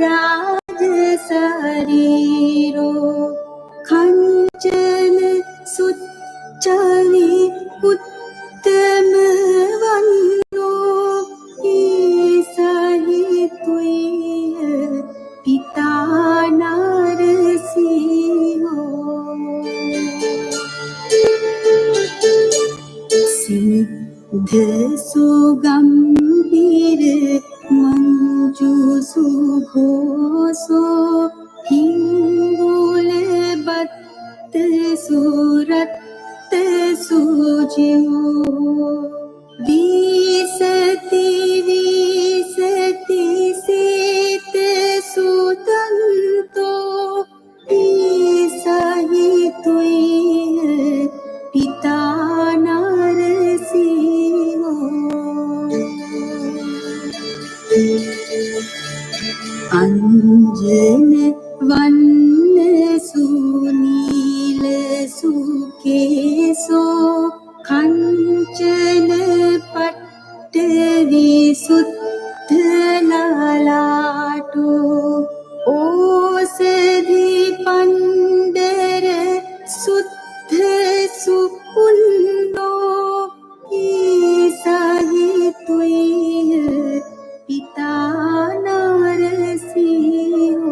राजशरीरो खञ्चन सुच्चवि उत्तमवन्नो ईसहितुय पिता नरसिंहो सिद्ध सुगंभीर मंजू सुघोषो हिंगुल बत्त सुरत सुजियो विसति विसति सीत सुतंतो ईसहितुय पिता नरसिंहो अंजन वन्न सुनील सुकेशो कंचन पट्ट विसुद्ध ललाटो ओषधि पंडर शुद्ध सुपुन्नो ईसहितुय पिता नरसिंहो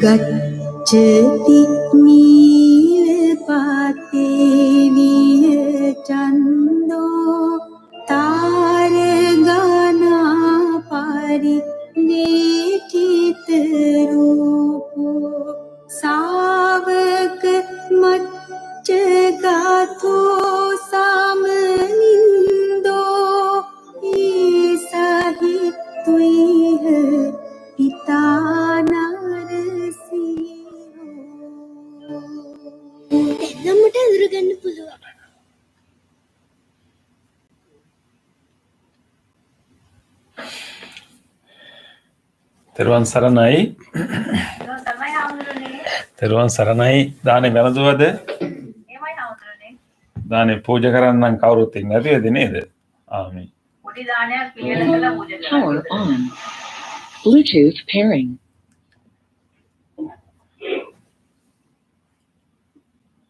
गच्छति नीलपाते विचन्दो तारगणा परिलेठितरूपो सावक मच्चगाथो सामनिन्दो ईसहितुय पिता नरसिंहो එන්නමට අඳුරගන්න පුළුවන්. තෙරුවන් සරණයි. තෙරුවන් සරණයි. දානේ වැළඳුවද? එහෙමයි හවුතුනේ. දානේ පූජා කරන්නම් කවුරුත් ඉන්නේ නැතිවද නේද? ආමි. පොඩි දානයක් පිළියෙල කළා පූජා කරනවා. Power on. Bluetooth pairing.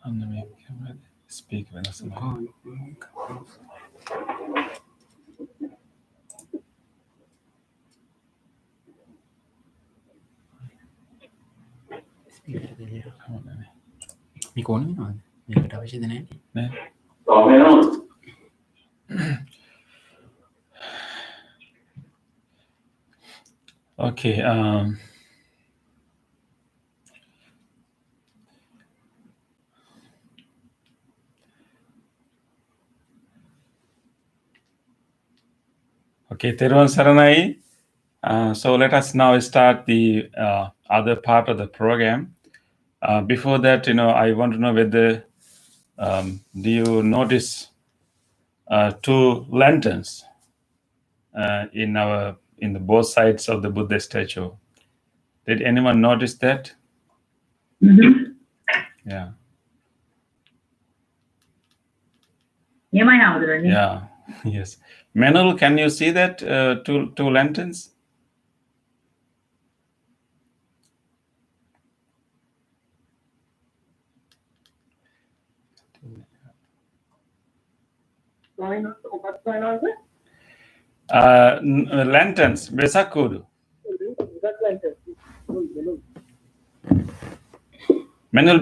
අන්න මේ ස්පීක් වෙනස් වෙනවා. මේක ඕන වෙනවද? මේකට අවශ්‍යද නැහැ නේ? Okay. Okay, Teruvan Saranai. So let us now start the other part of the program. Before that, I want to know whether do you notice two lanterns in the both sides of the Buddha statue? Did anyone notice that? Mm-hmm. Yeah. එහෙමයි හවුතුනේ. Yeah. Yes. Manul, can you see that two lanterns? Lanterns, Vesak kudu. Manul,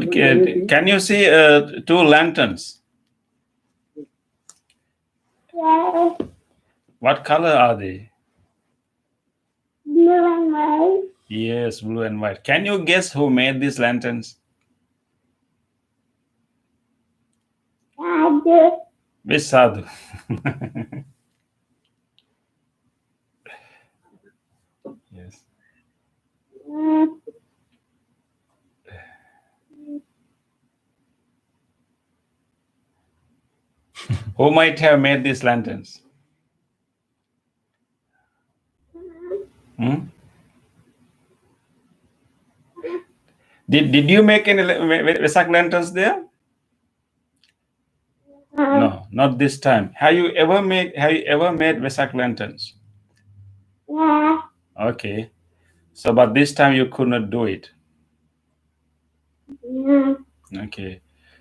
can you see two lanterns? Yeah. What color are they? Blue and white. Yes, blue and white. Can you guess who made these lanterns? Sadhu. Which sadhu? Yes. Who might have made these lanterns? Did you make any Vesak lanterns there? No, not this time. Have you ever made Vesak lanterns? Yeah. Okay. So, but this time you could not do it. Yeah. Okay.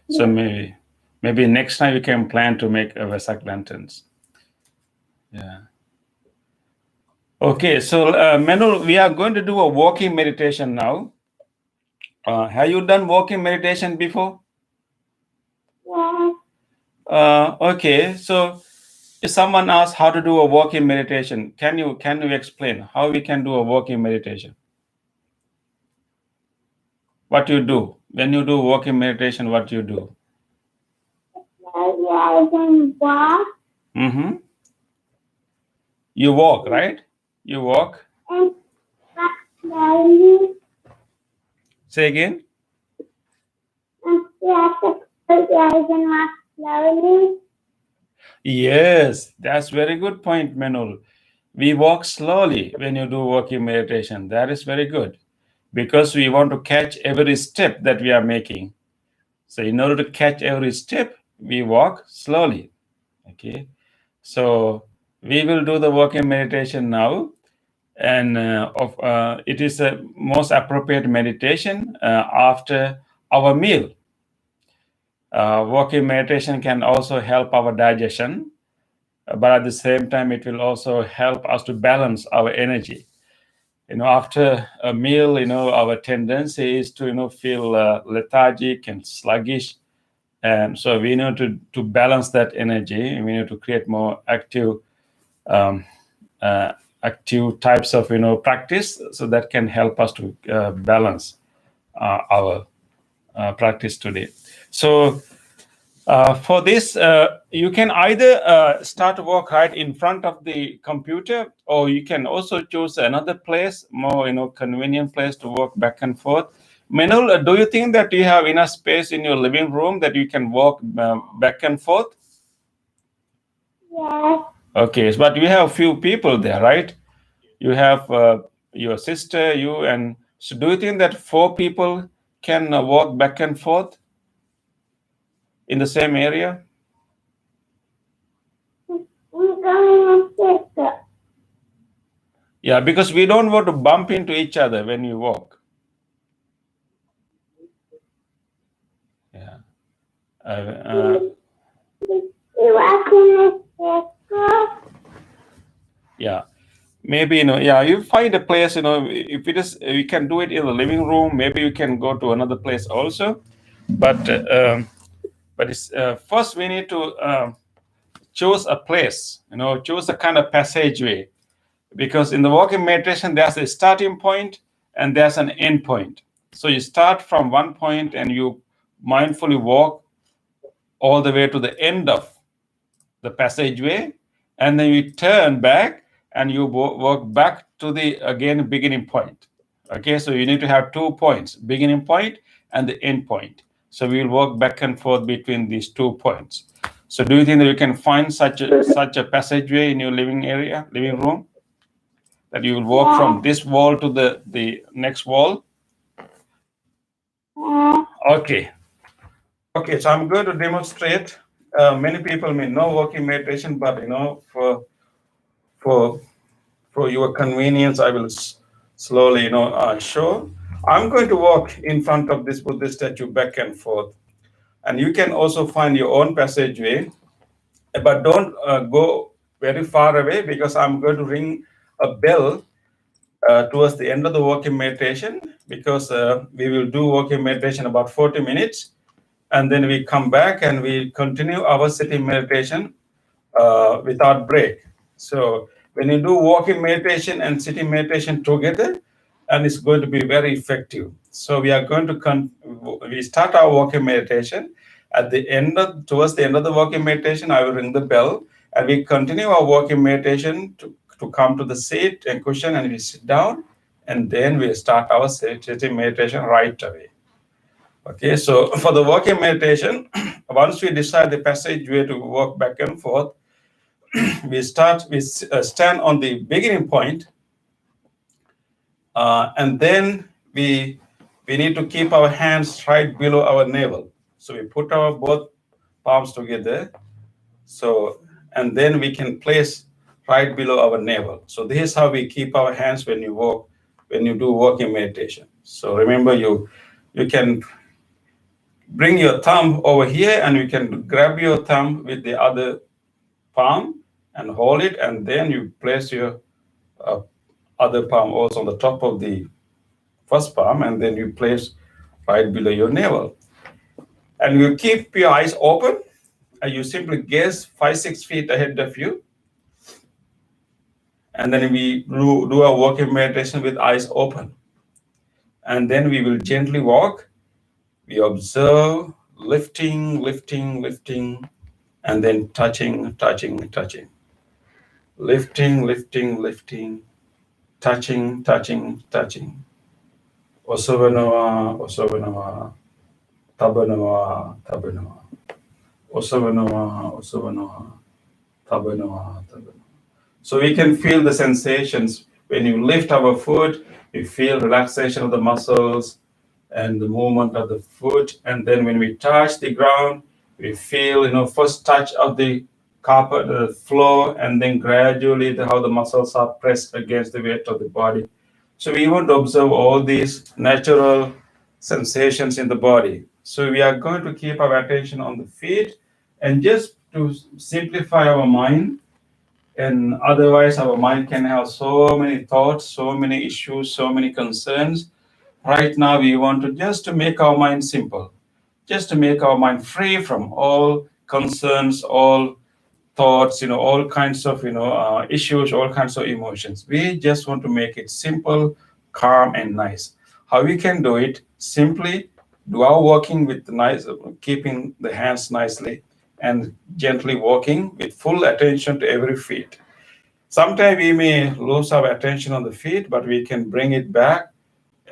So maybe next time you can plan to make a Vesak lanterns. Yeah. Okay. So Menul, we are going to do a walking meditation now. Have you done walking meditation before? Yeah. Okay. So if someone asks how to do a walking meditation, can you explain how we can do a walking meditation? What you do when you do walking meditation? What you do? I can walk Mm-hmm. You walk, right? You walk. and walk slowly. Say again. And I can walk slowly. Yes, that's very good point, Menul. We walk slowly when you do walking meditation. That is very good because we want to catch every step that we are making. So in order to catch every step, we walk slowly. Okay. So we will do the walking meditation now, and it is the most appropriate meditation after our meal. Walking meditation can also help our digestion, but at the same time, it will also help us to balance our energy. After a meal, our tendency is to, feel lethargic and sluggish. And so we need to balance that energy. We need to create more active types of, practice. So that can help us to balance our practice today. So for this, you can either start work right in front of the computer, or you can also choose another place, more convenient place to walk back and forth. Menul, do you think that you have enough space in your living room that you can walk back and forth? Yes. Okay, but you have a few people there, right? You have your sister, you, and so do you think that 4 people can walk back and forth in the same area? I'm going to sister. Yeah, because we don't want to bump into each other when you walk. Yeah. You walking with sister? Yeah. Maybe, you find a place, if it is, you can do it in the living room, maybe you can go to another place also. But it's first we need to choose a place, choose a kind of passageway. Because in the walking meditation, there's a starting point and there's an end point. So you start from one point and you mindfully walk all the way to the end of the passageway, and then you turn back and you walk back to the again beginning point. Okay, so you need to have 2 points, beginning point and the end point. So we will walk back and forth between these 2 points. So do you think that you can find such a passageway in your living room, that you will walk from this wall to the next wall? Okay. Okay, so I'm going to demonstrate. Many people may know walking meditation, but for your convenience, I will slowly show. I'm going to walk in front of this Buddha statue back and forth, and you can also find your own passageway, but don't go very far away, because I'm going to ring a bell towards the end of the walking meditation, because we will do walking meditation about 40 minutes, and then we come back and we continue our sitting meditation without break. So when you do walking meditation and sitting meditation together, and it's going to be very effective. So we are going to we start our walking meditation. Towards the end of the walking meditation, I will ring the bell, and we continue our walking meditation to come to the seat and cushion, and we sit down, and then we start our sitting meditation right away. Okay, so for the walking meditation, once we decide the passageway to walk back and forth, we stand on the beginning point, and then we need to keep our hands right below our navel. So we put our both palms together, So, and then we can place right below our navel. So this is how we keep our hands when you walk, when you do walking meditation. So remember, you can bring your thumb over here, and you can grab your thumb with the other palm and hold it, and then you place your uh, other palm also on the top of the first palm, and then you place right below your navel. And you keep your eyes open, and you simply gaze 5-6 feet ahead of you. And then we do a walking meditation with eyes open. And then we will gently walk. We observe lifting, lifting, lifting, and then touching, touching, touching. Lifting, lifting, lifting, touching, touching, touching. Osavanawa, Osavanawa, Tabanawa, Tabanawa. Osavanawa, Osavanawa, Tabanawa, Tabanawa. So we can feel the sensations when you lift our foot. We feel relaxation of the muscles and the movement of the foot. And then when we touch the ground, we feel, first touch of the carpet, the floor, and then gradually how the muscles are pressed against the weight of the body. So we want to observe all these natural sensations in the body. So we are going to keep our attention on the feet, and just to simplify our mind, and otherwise our mind can have so many thoughts, so many issues, so many concerns. Right now we want to just to make our mind simple, just to make our mind free from all concerns, all thoughts, all kinds of issues, all kinds of emotions. We just want to make it simple, calm, and nice. How we can do it? Simply do our walking with nice, keeping the hands nicely, and gently walking with full attention to every feet. Sometimes we may lose our attention on the feet, but we can bring it back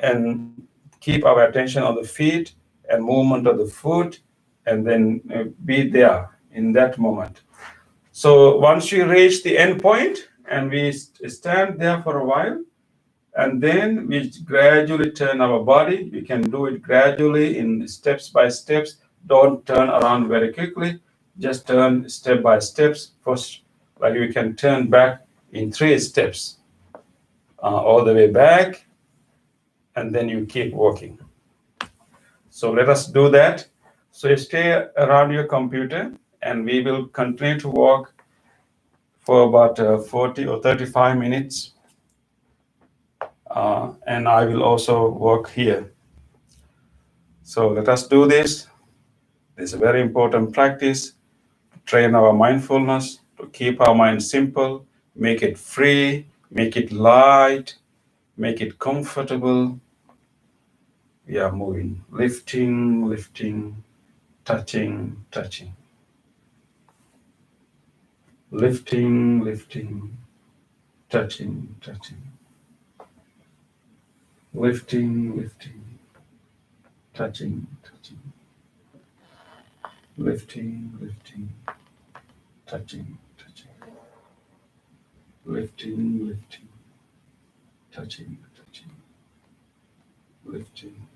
and keep our attention on the feet and movement of the foot, and then be there in that moment. So once we reach the end point, and we stand there for a while, and then we gradually turn our body. We can do it gradually in steps by steps. Don't turn around very quickly. Just turn step by steps. First, like we can turn back in 3 steps, all the way back, and then you keep walking. So let us do that. So you stay around your computer, and we will continue to walk for about 40 or 35 minutes. And I will also walk here. So let us do this. It's a very important practice to train our mindfulness, to keep our mind simple, make it free, make it light, make it comfortable. We are moving, lifting, lifting, touching, touching. Lifting, lifting, touching, touching. Lifting, lifting, touching, touching. Lifting, lifting, touching, touching. Lifting, lifting, touching, touching. Lifting.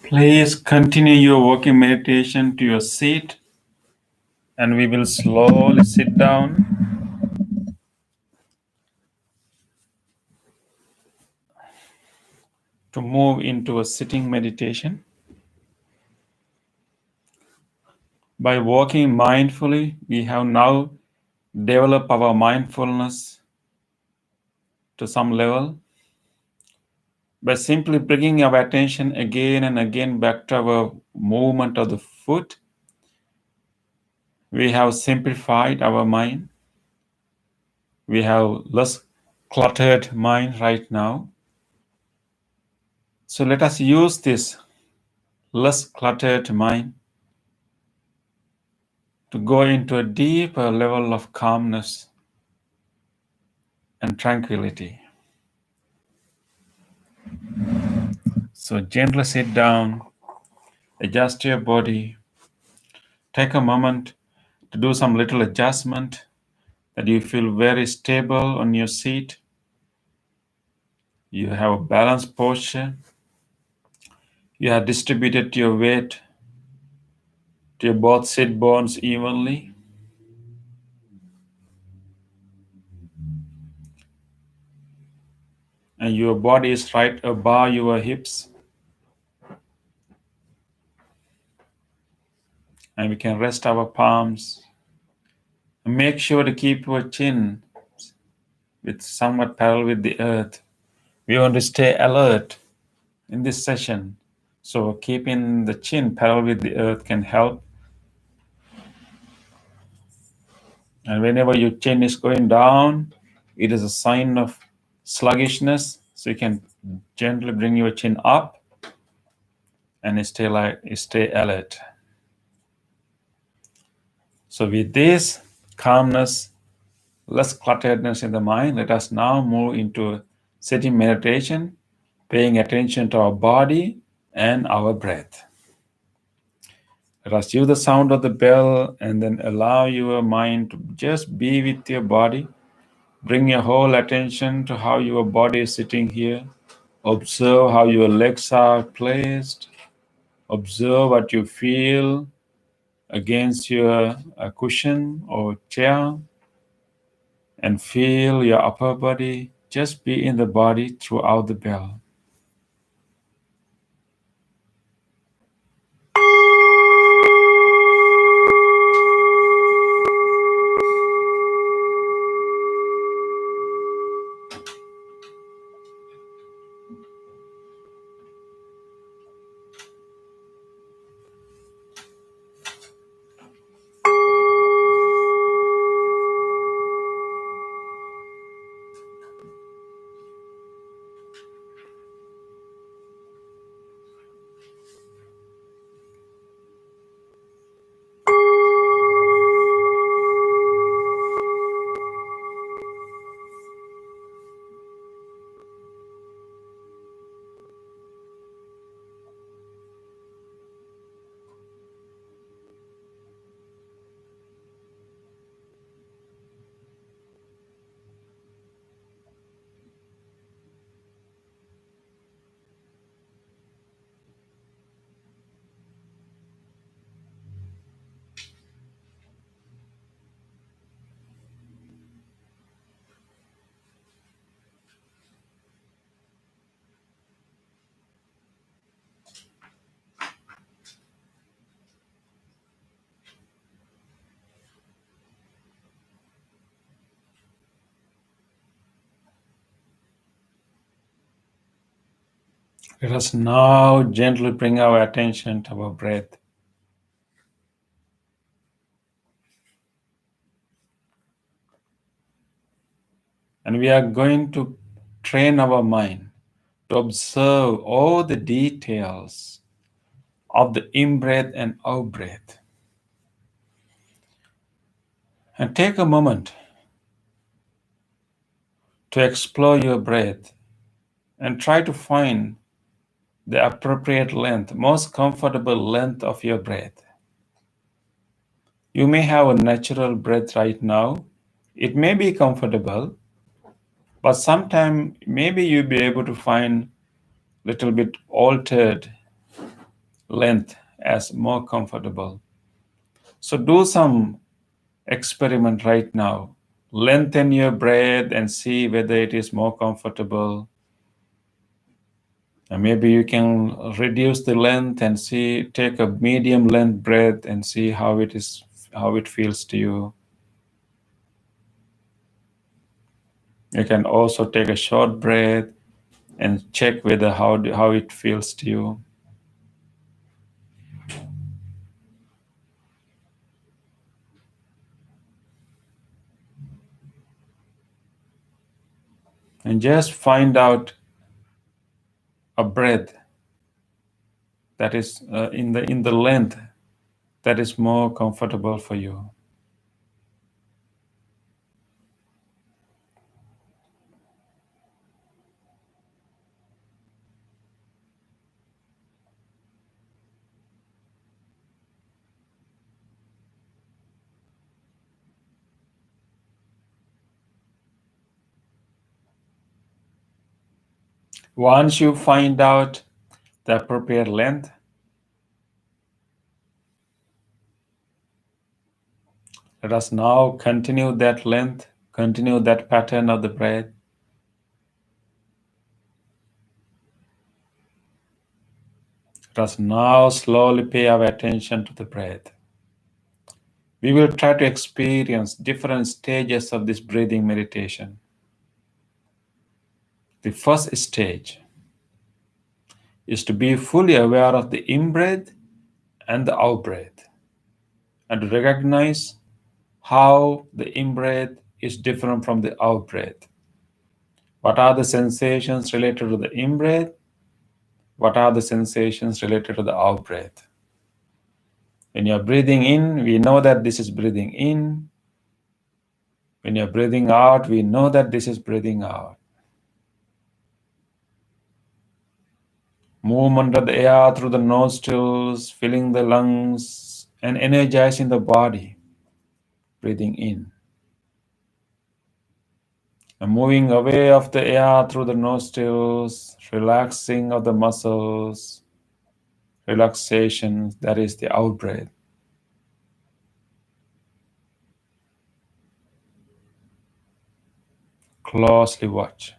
Please continue your walking meditation to your seat, and we will slowly sit down. To move into a sitting meditation. By walking mindfully, we have now developed our mindfulness to some level. By simply bringing our attention again and again back to our movement of the foot, we have simplified our mind. We have less cluttered mind right now. So let us use this less cluttered mind to go into a deeper level of calmness and tranquility. So gently sit down, adjust your body, take a moment to do some little adjustment that you feel very stable on your seat. You have a balanced posture. You have distributed your weight to your both sit bones evenly. And your body is right above your hips. And we can rest our palms. And make sure to keep your chin with somewhat parallel with the earth. We want to stay alert in this session. So keeping the chin parallel with the earth can help. And whenever your chin is going down, it is a sign of sluggishness. So you can gently bring your chin up and stay alert. So with this calmness, less clutteredness in the mind, let us now move into sitting meditation, paying attention to our body and our breath. Let us use the sound of the bell and then allow your mind to just be with your body. Bring your whole attention to how your body is sitting here. Observe how your legs are placed. Observe what you feel against your cushion or chair. And feel your upper body. Just be in the body throughout the bell. Let us now gently bring our attention to our breath. And we are going to train our mind to observe all the details of the in-breath and out-breath. And take a moment to explore your breath and try to find the appropriate length, most comfortable length of your breath. You may have a natural breath right now. It may be comfortable, but sometime maybe you'll be able to find a little bit altered length as more comfortable. So do some experiment right now. Lengthen your breath and see whether it is more comfortable. And maybe you can reduce the length and take a medium length breath and see how it feels to you. You can also take a short breath and check whether how it feels to you. And just find out a breath that is in the length that is more comfortable for you. Once you find out the appropriate length, let us now continue that length, continue that pattern of the breath. Let us now slowly pay our attention to the breath. We will try to experience different stages of this breathing meditation. The first stage is to be fully aware of the in-breath and the out-breath, and to recognize how the in-breath is different from the out-breath. What are the sensations related to the in-breath? What are the sensations related to the out-breath? When you're breathing in, we know that this is breathing in. When you're breathing out, we know that this is breathing out. Movement of the air through the nostrils, filling the lungs and energizing the body. Breathing in. And moving away of the air through the nostrils, relaxing of the muscles, relaxation, that is the out-breath. Closely watch.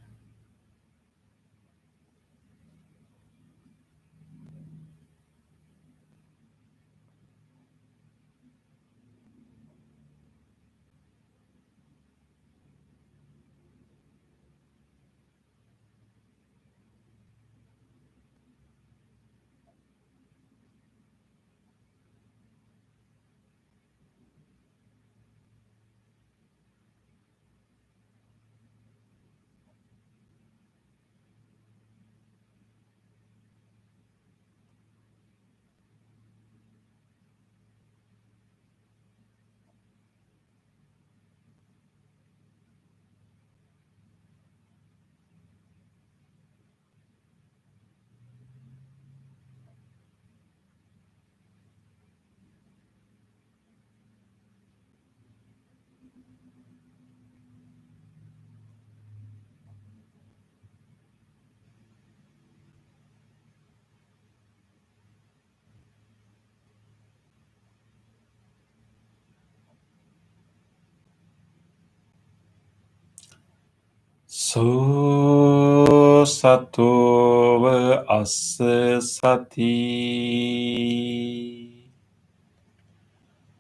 So satova asa sati.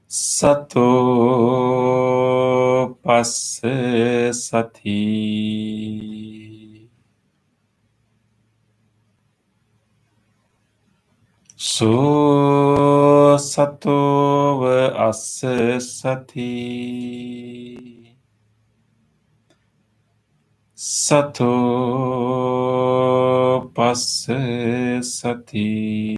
Sato passa sati. So satova asa sati. Sato passa sati.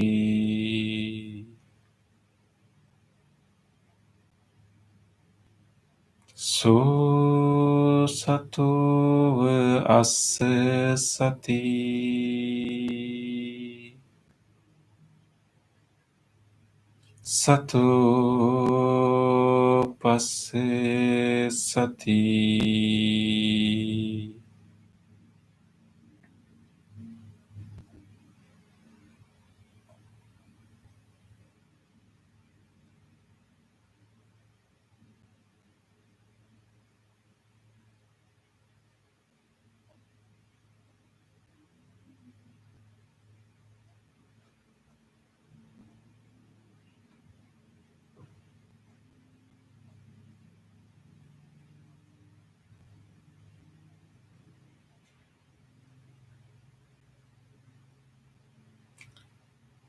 So sato asa sati. Sato passa sati.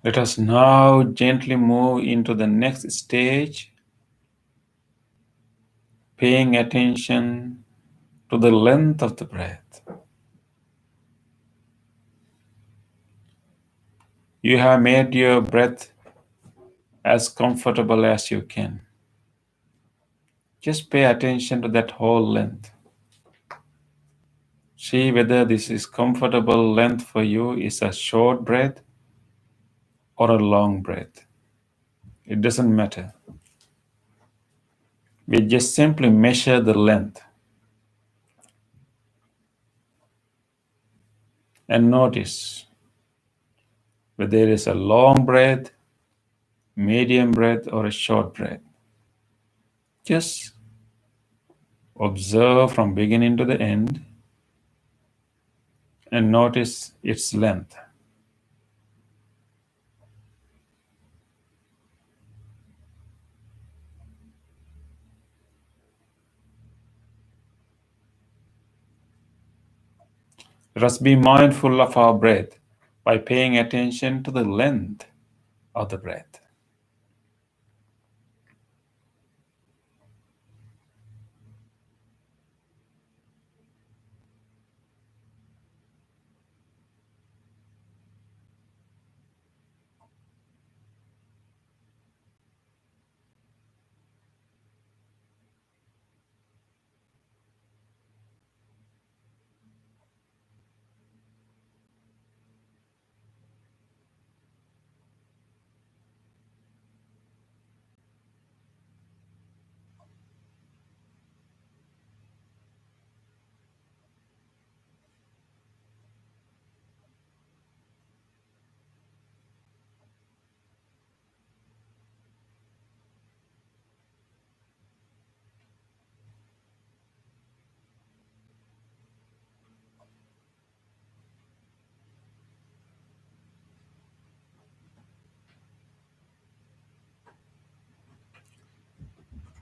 Let us now gently move into the next stage, paying attention to the length of the breath. You have made your breath as comfortable as you can. Just pay attention to that whole length. See whether this is comfortable length for you is a short breath or a long breath. It doesn't matter. We just simply measure the length and notice whether it is a long breath, medium breath, or a short breath. Just observe from beginning to the end and notice its length. Let us be mindful of our breath by paying attention to the length of the breath.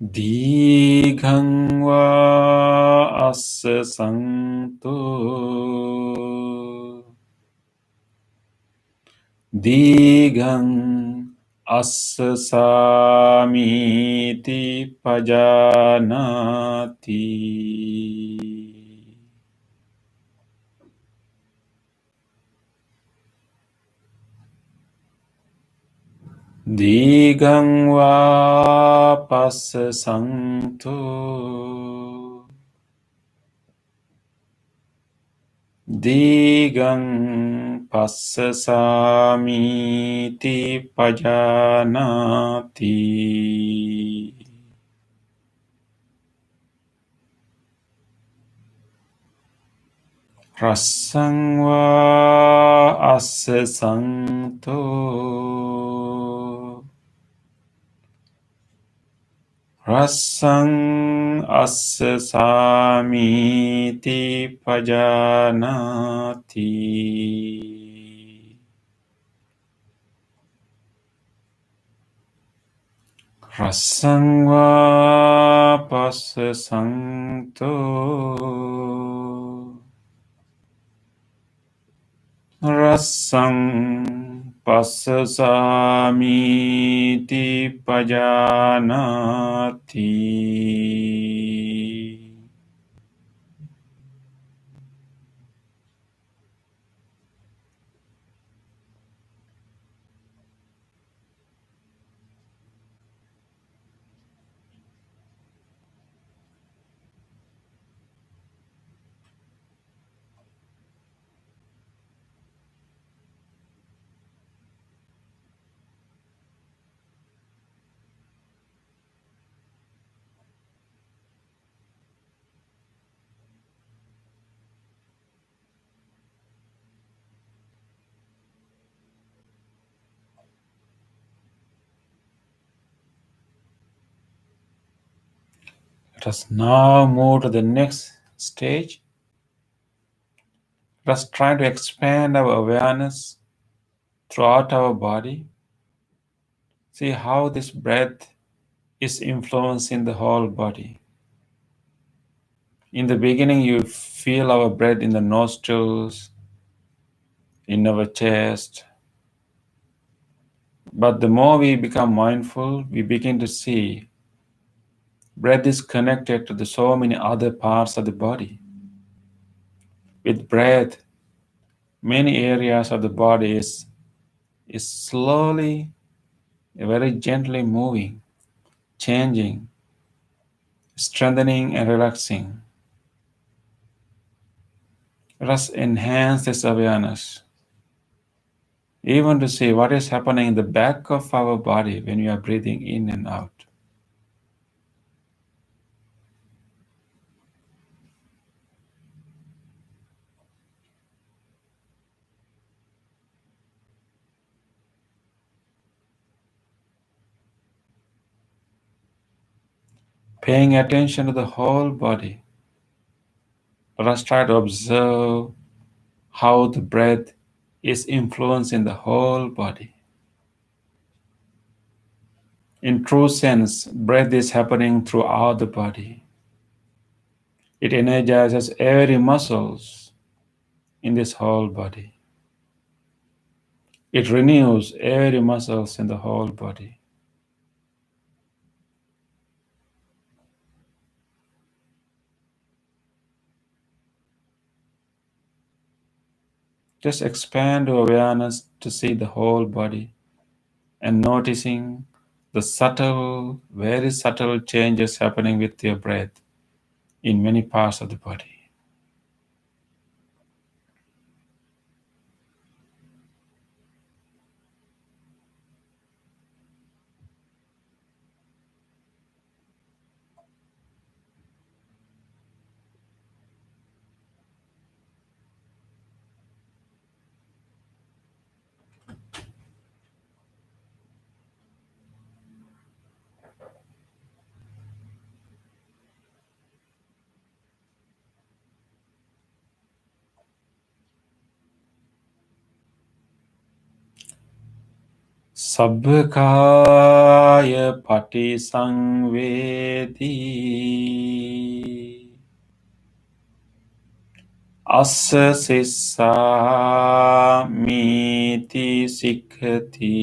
Dīghang vā assa saṅto Dīghang assa sāmīti pajānāti Dīghang vā passa saṅto Dīghang passa sāmīti pajānāti Rasaṅ vā assa saṅto Rasaṅ assa sāmīti pajānāti Rasaṅ vā passa saṅto Rasaṅ passa sāmīti pajānāti Let us now move to the next stage. Let us try to expand our awareness throughout our body. See how this breath is influencing the whole body. In the beginning, you feel our breath in the nostrils, in our chest, But the more we become mindful, we begin to see breath is connected to so many other parts of the body. With breath, many areas of the body is slowly, very gently moving, changing, strengthening and relaxing. Let us enhance this awareness, even to see what is happening in the back of our body when we are breathing in and out. Paying attention to the whole body, let us try to observe how the breath is influencing the whole body. In true sense, breath is happening throughout the body. It energizes every muscles in this whole body. It renews every muscles in the whole body. Just expand your awareness to see the whole body and noticing the subtle, very subtle changes happening with your breath in many parts of the body. Sabbakaya pati sangvedi assa sissa miti sikkati.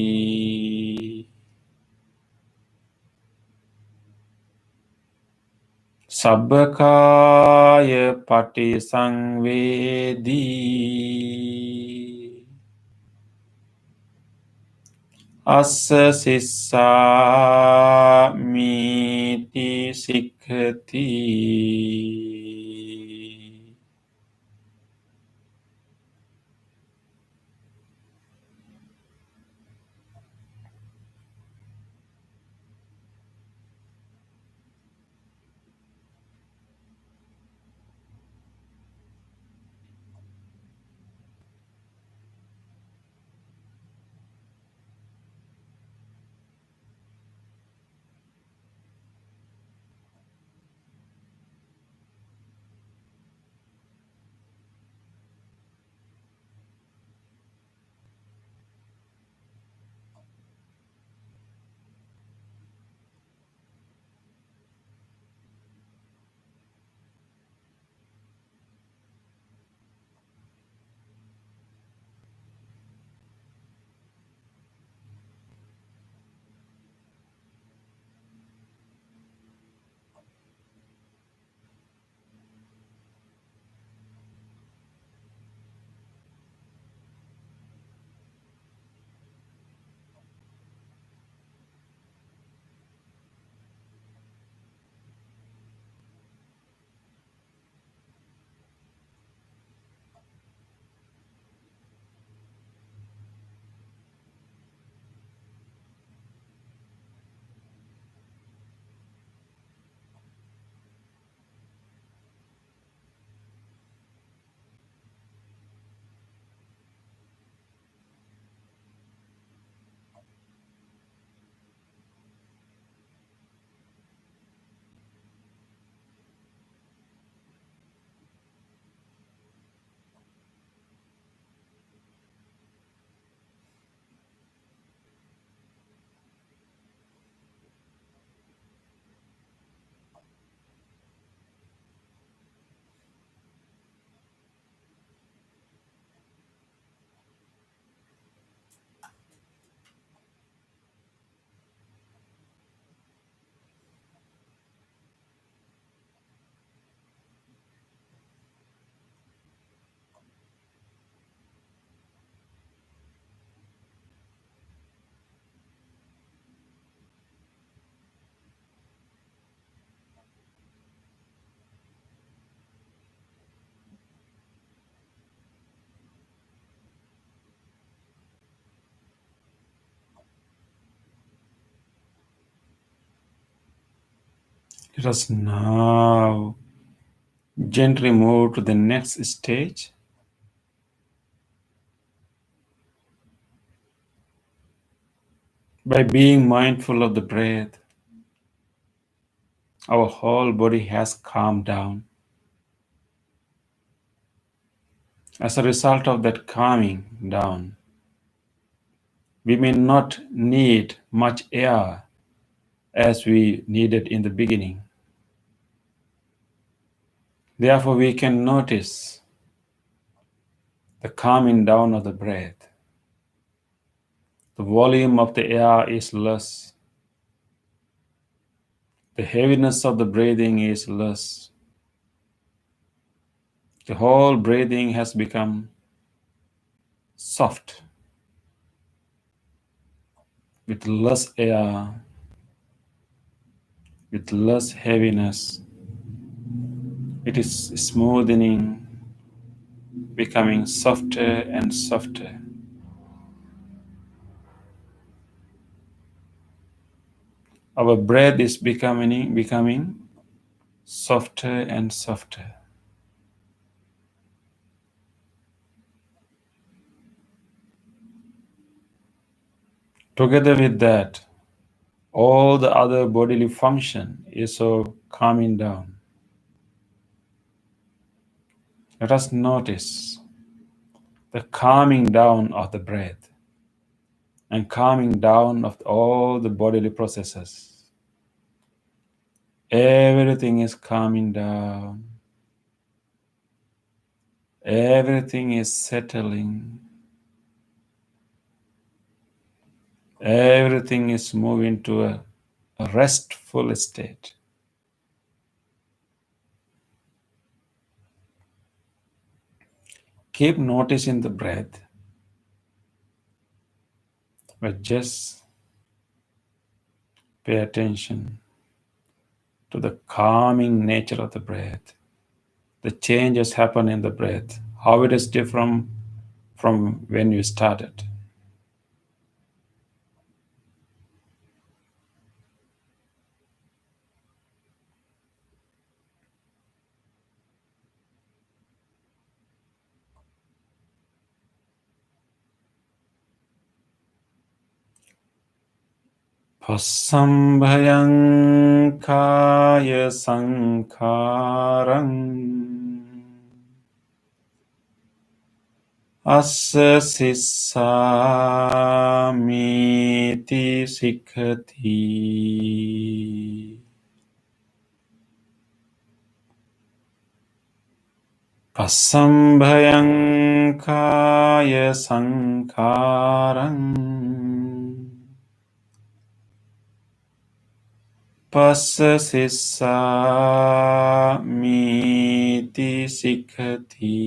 Sabbakaya pati sangvedi assa sissa miti sikkati. Let us now gently move to the next stage. By being mindful of the breath, our whole body has calmed down. As a result of that calming down, we may not need much air as we needed in the beginning. Therefore, we can notice the calming down of the breath. The volume of the air is less. The heaviness of the breathing is less. The whole breathing has become soft with less air, with less heaviness. It is smoothening, becoming softer and softer. Our breath is becoming softer and softer. Together with that, all the other bodily function is so calming down. Let us notice the calming down of the breath and calming down of all the bodily processes. Everything is calming down. Everything is settling. Everything is moving to a restful state. Keep noticing the breath, but just pay attention to the calming nature of the breath. The changes happen in the breath, how it is different from when you started. Pasambhayang kaya sankharang assa sissamiti sikkati. Pasambhayang kaya sankharang passa sissamiti sikkati.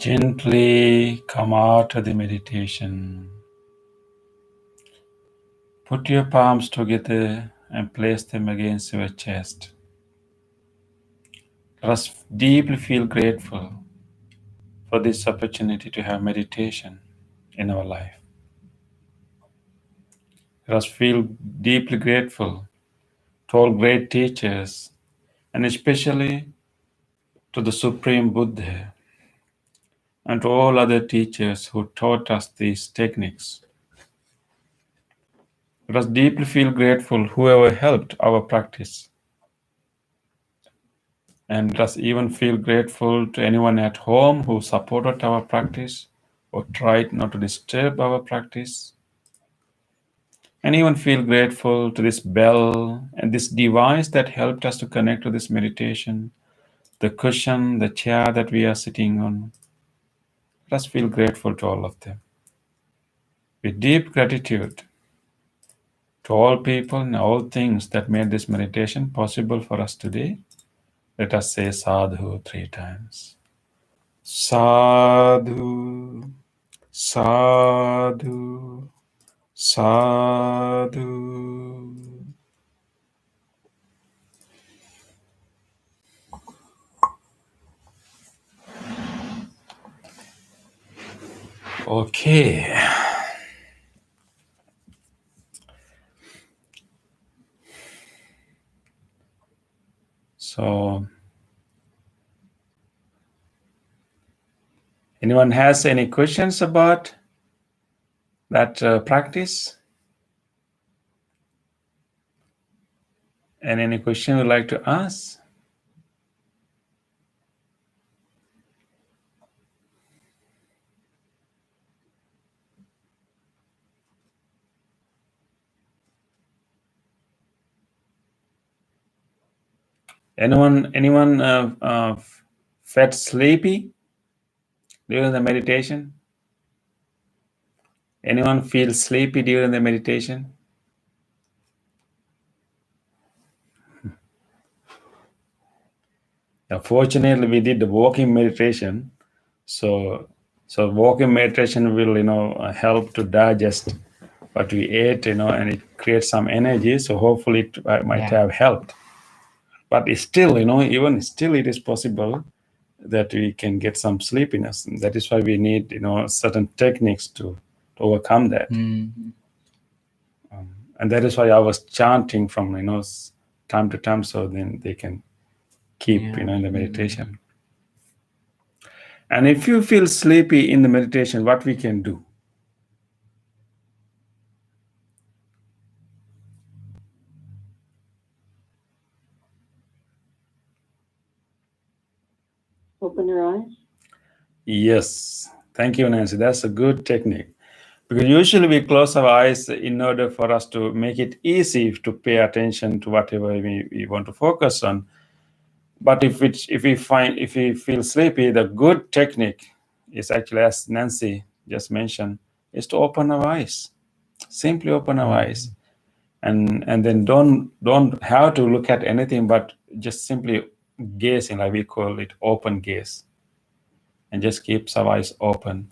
Gently come out of the meditation. Put your palms together and place them against your chest. Let us deeply feel grateful for this opportunity to have meditation in our life. Let us feel deeply grateful to all great teachers and especially to the Supreme Buddha and to all other teachers who taught us these techniques. Let us deeply feel grateful whoever helped our practice. And let us even feel grateful to anyone at home who supported our practice or tried not to disturb our practice. And even feel grateful to this bell and this device that helped us to connect to this meditation, the cushion, the chair that we are sitting on. Let us feel grateful to all of them. With deep gratitude to all people and all things that made this meditation possible for us today, let us say sadhu 3 times. Sadhu, sadhu, sadhu. Okay. So, anyone has any questions about that practice? And any question you'd like to ask? Anyone felt sleepy during the meditation? Anyone feel sleepy during the meditation? Fortunately, we did the walking meditation. So walking meditation will, help to digest what we ate, and it creates some energy. So hopefully it might have helped. But it's still, even still it is possible that we can get some sleepiness. And that is why we need, certain techniques to overcome that. And that is why I was chanting from, time to time, so then they can keep, in the meditation. And if you feel sleepy in the meditation, what we can do? Open your eyes. Yes. Thank you, Nancy. That's a good technique. Because usually we close our eyes in order for us to make it easy to pay attention to whatever we want to focus on. But if we feel sleepy, the good technique is actually, as Nancy just mentioned, is to open our eyes. Simply open our eyes. And then don't have to look at anything, but just simply gazing, like we call it open gaze. And just keep our eyes open.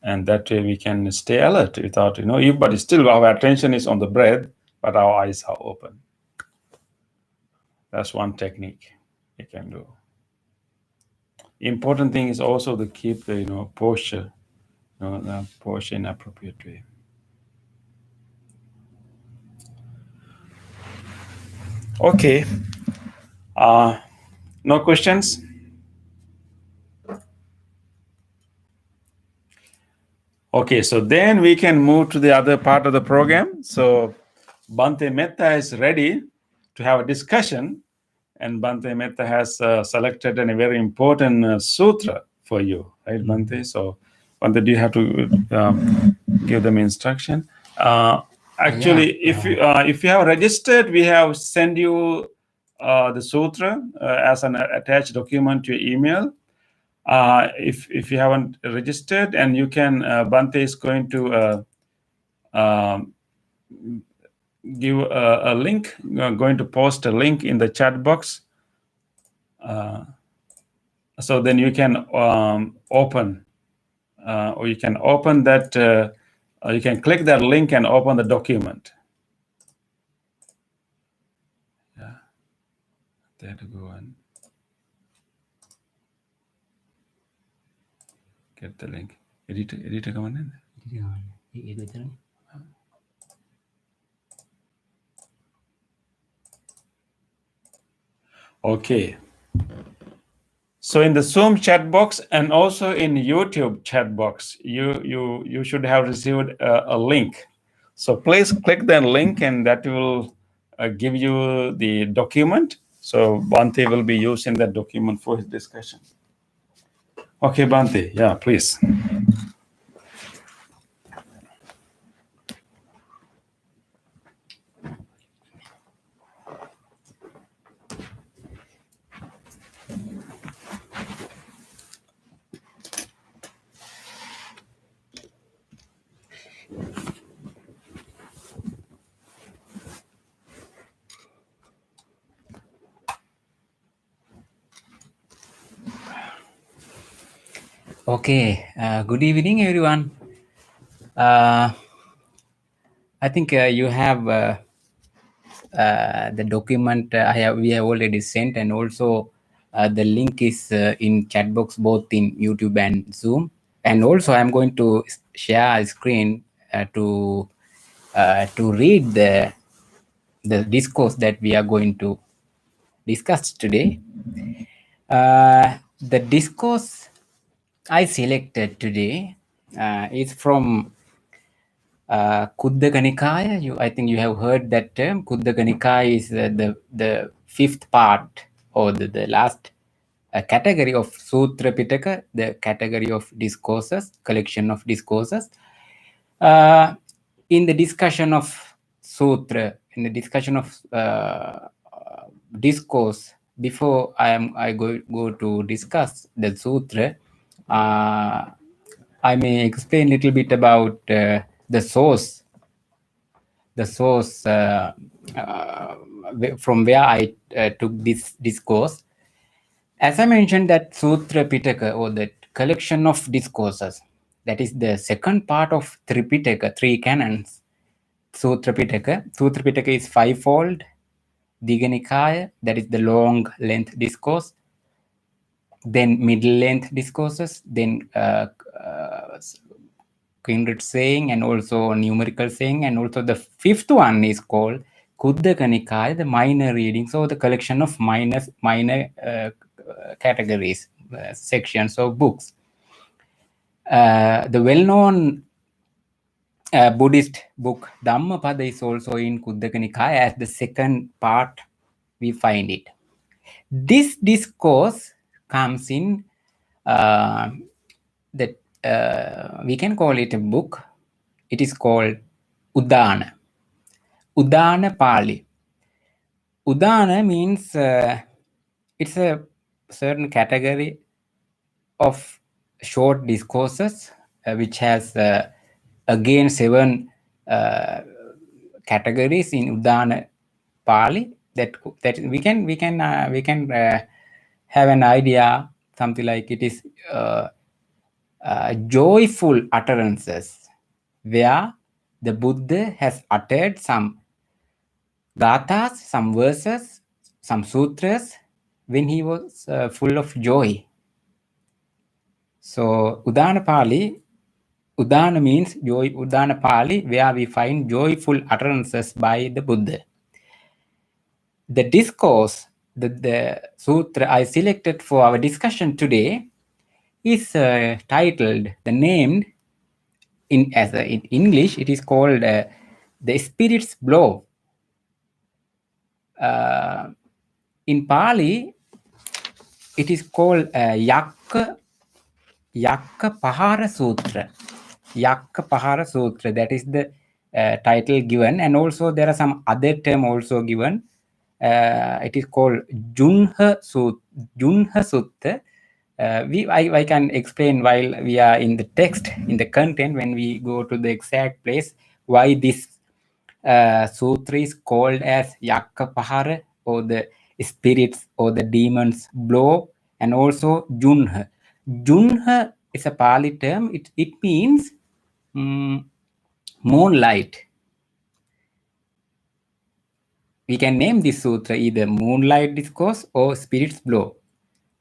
And that way we can stay alert without, but still our attention is on the breath, but our eyes are open. That's one technique you can do. Important thing is also to keep the, posture, the posture in appropriate way. Okay. No questions? Okay, so then we can move to the other part of the program. So Bhante Metta is ready to have a discussion, and Bhante Metta has selected a very important sutra for you, right, Bhante? So Bhante, do you have to give them instruction? Actually, if you have registered, we have sent you the sutra as an attached document to your email. If you haven't registered, and you can, Bhante is going to give a link, going to post a link in the chat box. So then you can open, or you can open that, you can click that link and open the document. Yeah, there to go and get the link. Editor come on in. Okay. So in the Zoom chat box and also in YouTube chat box, you should have received a link. So please click that link, and that will give you the document. So Bhante will be using that document for his discussion. Okay, Bhante, yeah, please. Okay, good evening, everyone. I think you have the document we have already sent, and also the link is in chat box both in YouTube and Zoom. And also, I'm going to share a screen to read the discourse that we are going to discuss today. The discourse I selected today is from Kuddaka Nikaya. I think you have heard that term. Kuddaka Nikaya is the fifth part, or the last category of Sutra Pitaka, the category of discourses, collection of discourses. In the discussion of Sutra, in the discussion of discourse, before I go to discuss the Sutra, I may explain a little bit about the source from where I took this discourse. As I mentioned, that Sutra Pitaka, or the collection of discourses, that is the second part of Tripitaka, three canons. Sutra Pitaka. Sutra Pitaka is fivefold. Digha Nikaya, that is the long length discourse. Then middle length discourses. Then kindred saying, and also numerical saying, and also the fifth one is called Kuddaka Nikaya, the minor readings, or the collection of minor categories, sections of books. The well-known Buddhist book Dhammapada is also in Kuddaka Nikaya. As the second part we find it. This discourse comes in that we can call it a book. It is called Udana. Udana Pali. Udana means it's a certain category of short discourses which has again 7 categories in Udana Pali that we can have an idea, something like it is joyful utterances where the Buddha has uttered some gathas, some verses, some sutras when he was full of joy. So Udana Pali, Udana means joy. Udana Pali, where we find joyful utterances by the Buddha. The discourse, the sutra I selected for our discussion today is titled, the name in English, it is called The Spirit's Blow. In Pali, it is called Yakka Pahara Sutra. Yakka Pahara Sutra, that is the title given, and also there are some other term also given. It is called Junha Sutta. I can explain while we are in the text, in the content, when we go to the exact place, why this sutra is called as Yakka Pahara, or the spirits or the demons blow, and also Junha. Junha It's a Pali term. It means moonlight. We can name this sutra either Moonlight Discourse or Spirit's Blow.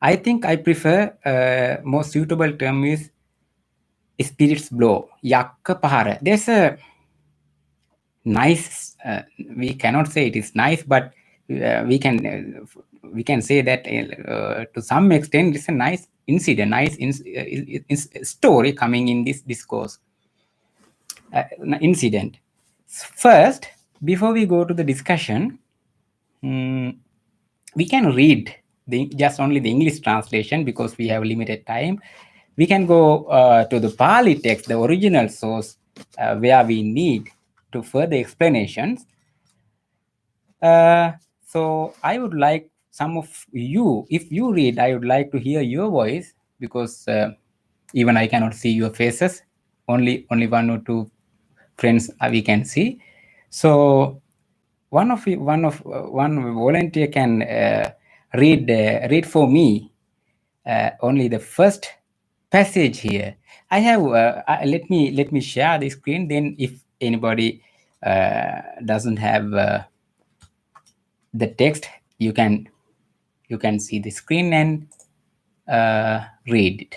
I think I prefer more suitable term is Spirit's Blow. Yakka Pahara. There's a nice, we cannot say it is nice, but we can say that to some extent it's a nice incident, nice story coming in this discourse. Incident. First, before we go to the discussion, we can read just only the English translation because we have limited time. We can go to the Pali text, the original source, where we need to further explanations. So I would like some of you, if you read, I would like to hear your voice because even I cannot see your faces. Only one or two friends we can see. So one volunteer can read for me only the first passage here. I have let me share the screen. Then if anybody doesn't have the text, you can see the screen and read it.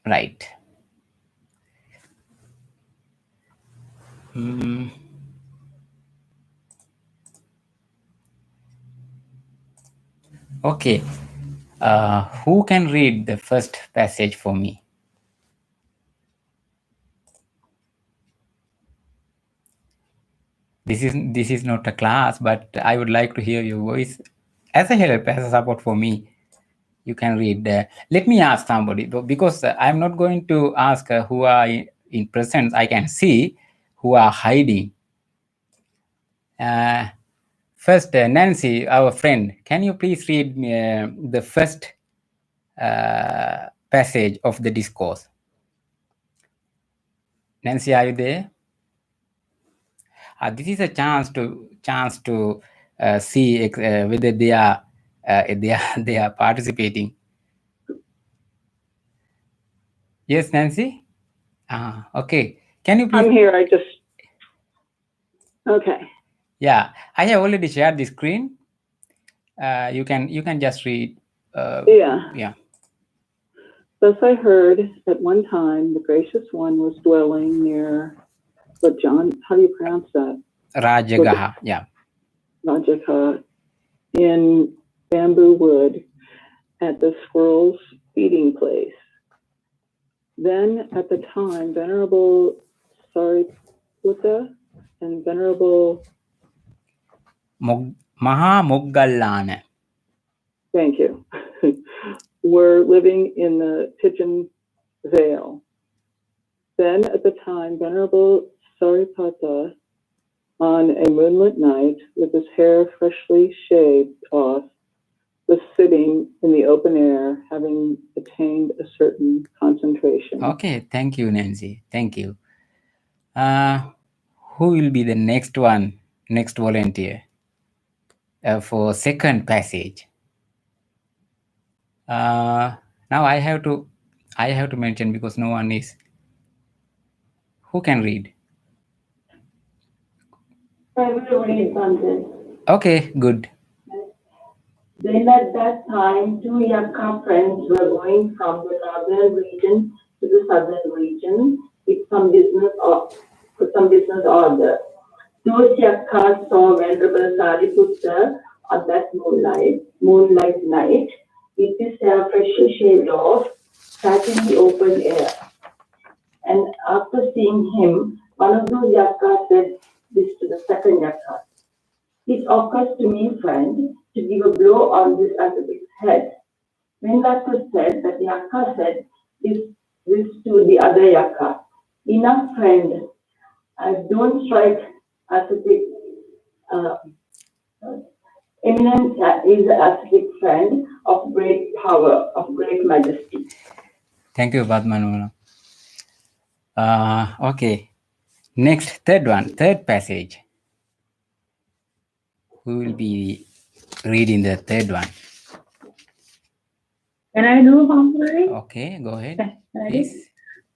Right. Okay. Who can read the first passage for me? This is not a class, but I would like to hear your voice as a help, as a support for me. You can read. Let me ask somebody, because I'm not going to ask who are in presence. I can see who are hiding. First, Nancy, our friend, can you please read the first passage of the discourse? Nancy, are you there? This is a chance to see whether they are participating. Yes, Nancy. Okay. Can you please? I'm here. Okay. Yeah, I have already shared the screen. You can just read. Yeah. Thus I heard at one time the gracious one was dwelling near, but John, how do you pronounce that? Rajagaha. Yeah. Rajagaha, in bamboo wood at the squirrel's feeding place. Then at the time, Venerable Sariputta and Venerable Maha Moggallana. Thank you. Were living in the Pigeon Vale. Then at the time, Venerable Sariputta, on a moonlit night, with his hair freshly shaved off, was sitting in the open air, having attained a certain concentration. Okay, thank you, Nancy. Thank you. Who will be the next volunteer for second passage? Now I have to mention because no one is. Who can read? I will read something. Okay, good. Then at that time, two Yakka friends were going from the northern region to the southern region with some business or other. Those Yakkas saw Venerable Sariputta on that moonlight night, with his hair freshly shaved off, sat in the open air. And after seeing him, one of those Yakkas said this to the second Yakka. It occurs to me, friend, to give a blow on this ascetic's head. When that was said, that Yakka said this to the other Yakka. Enough, friend. Don't strike ascetic. Eminent is an ascetic friend of great power, of great majesty. Thank you, Padmanabhan. Okay. Next, third passage. Who will be reading the third one. Can I do commentary? Okay, go ahead, Can I do? please.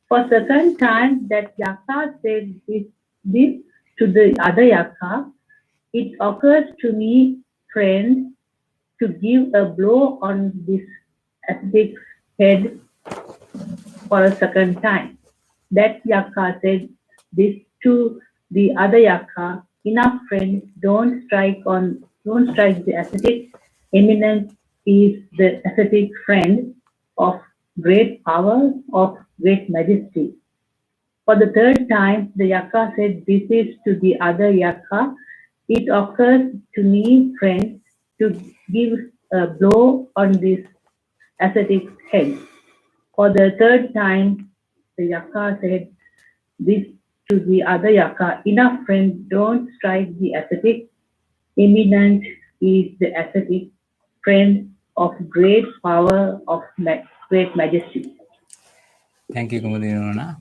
For second time that Yaka said this to the other Yaka, it occurs to me, friend, to give a blow on this ascetic's head for a second time. That Yaka said this to the other Yaka. Enough, friend, don't strike the ascetic. Eminence is the ascetic friend of great power, of great majesty. For the third time, the Yaka said this is to the other Yaka. It occurs to me, friend, to give a blow on this ascetic's head. For the third time, the Yaka said this to the other Yaka. Enough, friend, don't strike the ascetic. Eminent is the ascetic friend of great power, of great majesty. Thank you කුමුදින නෝනා.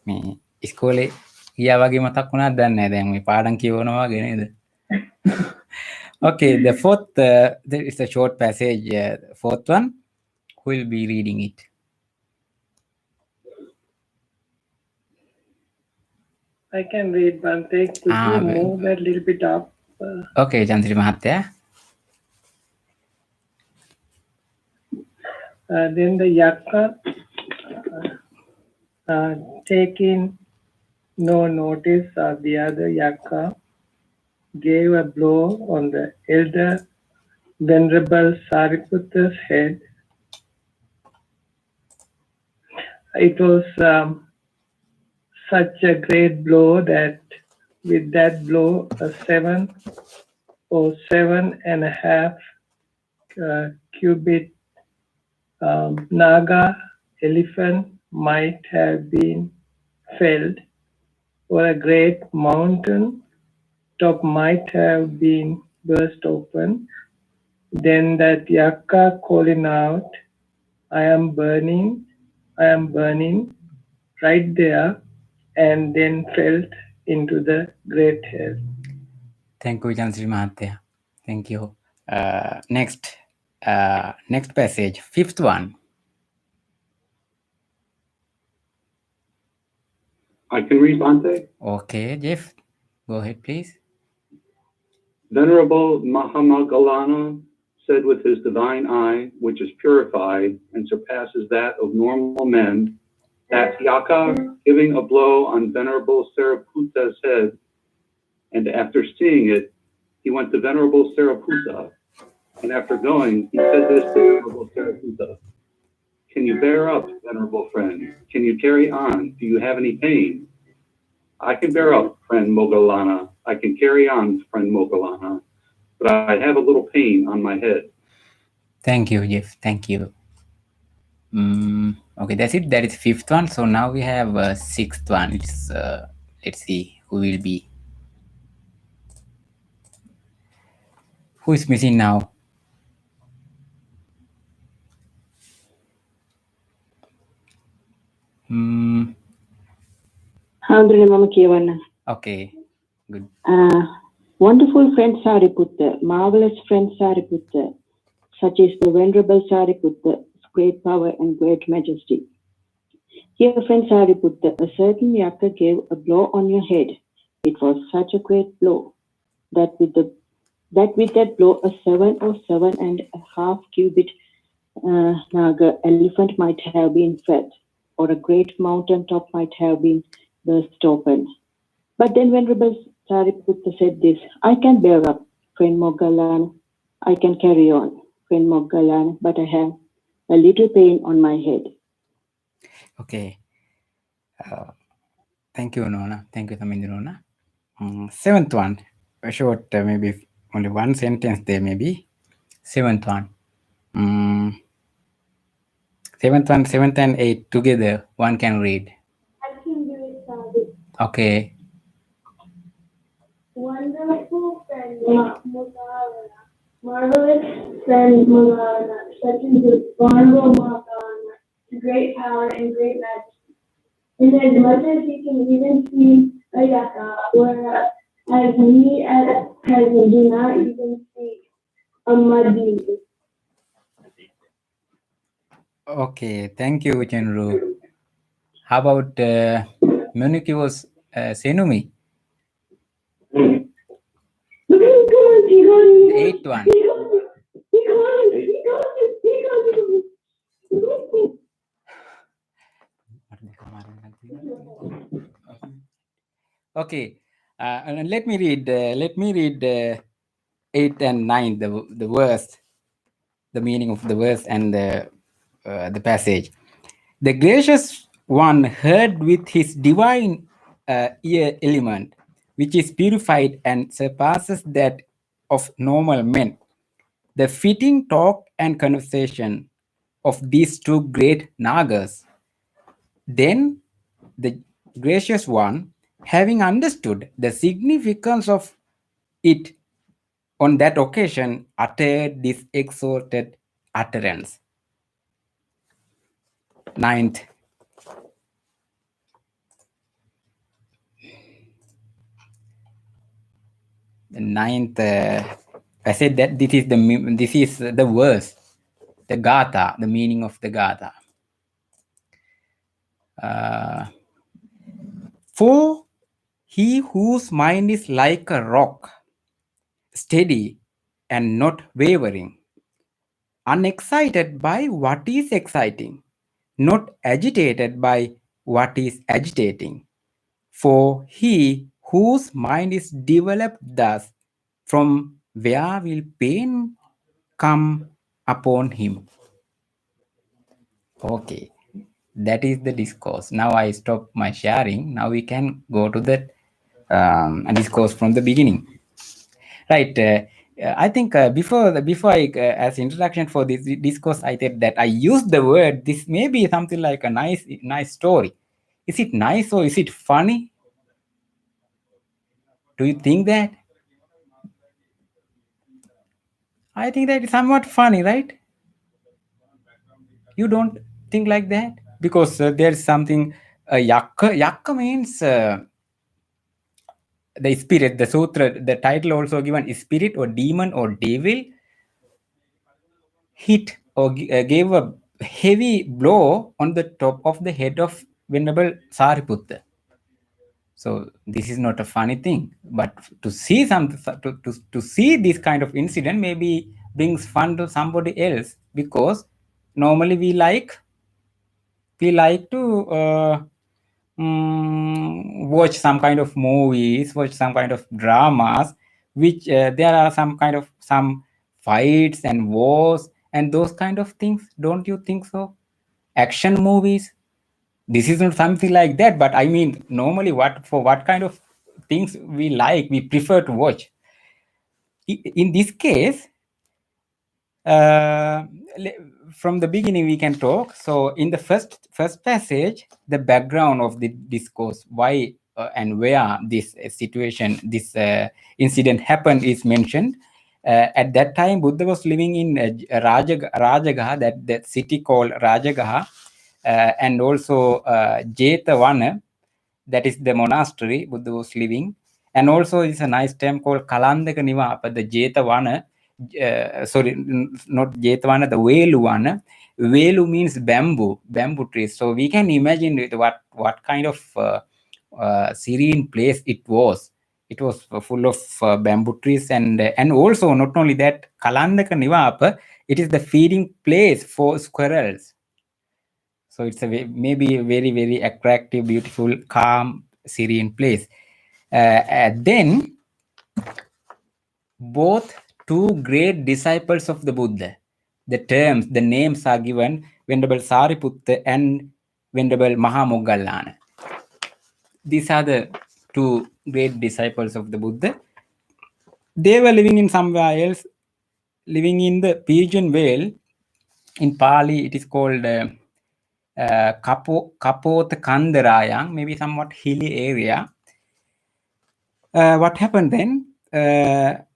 මේ ඉස්කෝලේ ගියා වගේ මතක් වුණාද දන්නේ නැහැ. දැන් මේ පාඩම් කියවනවා වගේ නේද? Okay, the fourth there is a short passage, fourth one. Who will be reading it? I can read one thing. Could you move that little bit up? Okay, Chandri Mahatya. Then the Yaka, taking no notice of the other Yaka, gave a blow on the elder Venerable Sariputta's head. It was such a great blow that with that blow, a 7.5 cubit Naga elephant might have been felled, or a great mountain top might have been burst open. Then that Yaka calling out, I am burning, right there, and then fell into the great hell. Thank you, Chandri Mahatya. Thank you. Next passage, fifth one. I can read Bhante. Okay, Jeff, go ahead, please. Venerable Mahamoggallana said with his divine eye, which is purified and surpasses that of normal men, that Yaka giving a blow on Venerable Sariputta's head, and after seeing it, he went to Venerable Sariputta, and after going, he said this to Venerable Sariputta, can you bear up, venerable friend? Can you carry on? Do you have any pain? I can bear up, friend Moggallana. I can carry on, friend Moggallana, but I have a little pain on my head. Thank you, Jeff. Thank you. Okay, that's it. That is fifth one. So now we have sixth one. It's let's see who will be. Who is missing now? Okay, good. Wonderful friend Sariputta, marvelous friend Sariputta, such is the Venerable Sariputta's great power and great majesty. Dear friend Sariputta, a certain Yaka gave a blow on your head. It was such a great blow that with that blow a 7.5 cubit Naga elephant might have been fed, or a great mountain top might have been burst open. But then Venerable Sariputta said this, I can bear up, friend Moggallana. I can carry on, friend Moggallana, but I have a little pain on my head. Okay. Thank you, Nona. Thank you, Samindra Nona. Seventh one, a short, maybe only one sentence there, maybe. Seventh one. Seventh and eighth together, one can read. I can do it, Sadhu. Okay. Wonderful friend Moggallana, marvelous friend Moggallana, such is the Venerable Moggallana, great power and great majesty. Inasmuch as he can even see a Yaka, whereas we at present do not even see Amadi. Okay, thank you, Chenru. How about Muniku's Senumi? The eighth one. Okay, and let me read. Eighth and ninth, the verse, the meaning of the verse and the passage. The gracious one heard with his divine ear element, which is purified and surpasses that of normal men. The fitting talk and conversation of these two great Nagas. Then the gracious one, having understood the significance of it on that occasion, uttered this exalted utterance. Ninth. The ninth, I said that this is the verse, the Gatha, the meaning of the Gatha. For he whose mind is like a rock, steady and not wavering, unexcited by what is exciting, not agitated by what is agitating. For he whose mind is developed thus, from where will pain come upon him? Okay, that is the discourse. Now I stop my sharing. Now we can go to the discourse from the beginning. Right. I think before I as introduction for this discourse, I said that I used the word. This may be something like a nice story. Is it nice or is it funny? Do you think that? I think that is somewhat funny, right? You don't think like that? Because there's something, yakka. Yakka means the spirit, the sutra, the title also given spirit or demon or devil hit or gave a heavy blow on the top of the head of Venerable Sariputta. So this is not a funny thing, but to see to see this kind of incident maybe brings fun to somebody else, because normally we like to watch some kind of movies, watch some kind of dramas, which there are some fights and wars and those kind of things. Don't you think so? Action movies. This is not something like that, but I mean, normally what kind of things we prefer to watch. In this case, from the beginning we can talk. So in the first passage, the background of the discourse, why and where this situation, this incident happened is mentioned. At that time, Buddha was living in Rajagaha, that city called Rajagaha, and also Jetavana, that is the monastery Buddha was living. And also it's a nice term called Kalandaka Nivapa, the Jetavana. Not Jetavana, the Veluvana. Velu means bamboo trees. So we can imagine what kind of serene place it was. It was full of bamboo trees, and also not only that, Kalandaka Nivapa, it is the feeding place for squirrels. So it's maybe a very, very attractive, beautiful, calm, serene place. Then both two great disciples of the Buddha, the names are given, Venerable Sariputta and Venerable Mahamoggallana. These are the two great disciples of the Buddha. They were living in somewhere else, living in the Pigeon Vale. In Pali, it is called Kapota Kandarayang, maybe somewhat hilly area. What happened then?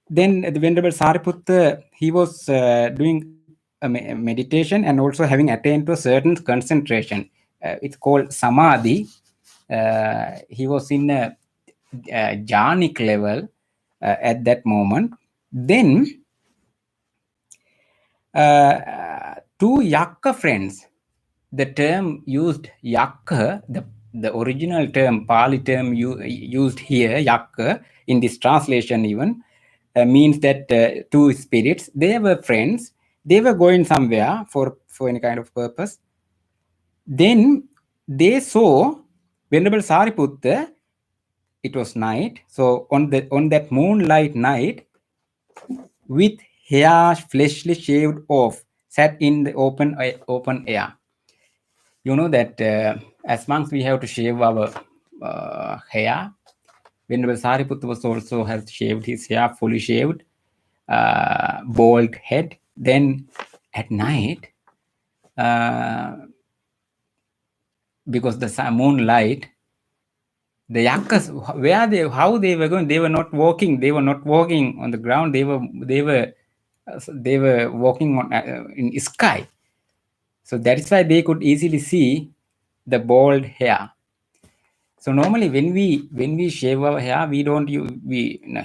Then the Venerable Sariputta, he was doing a meditation and also having attained to a certain concentration. It's called Samadhi. He was in a jhanic level at that moment. Then Two yakka friends, the term used yakka, the original term, Pali term used here, yakka, in this translation even, means that two spirits, they were friends, they were going somewhere for any kind of purpose. Then they saw Venerable Sariputta, it was night, so on that moonlight night, with hair fleshly shaved off, sat in the open air. You know that as monks we have to shave our hair. Venerable Sariputta was also has shaved his hair, fully shaved, bald head. Then at night, because the moonlight, the yakkas, how they were going, they were not walking on the ground, they were walking on in sky. So that is why they could easily see the bald hair. So normally when we shave our hair, we don't use,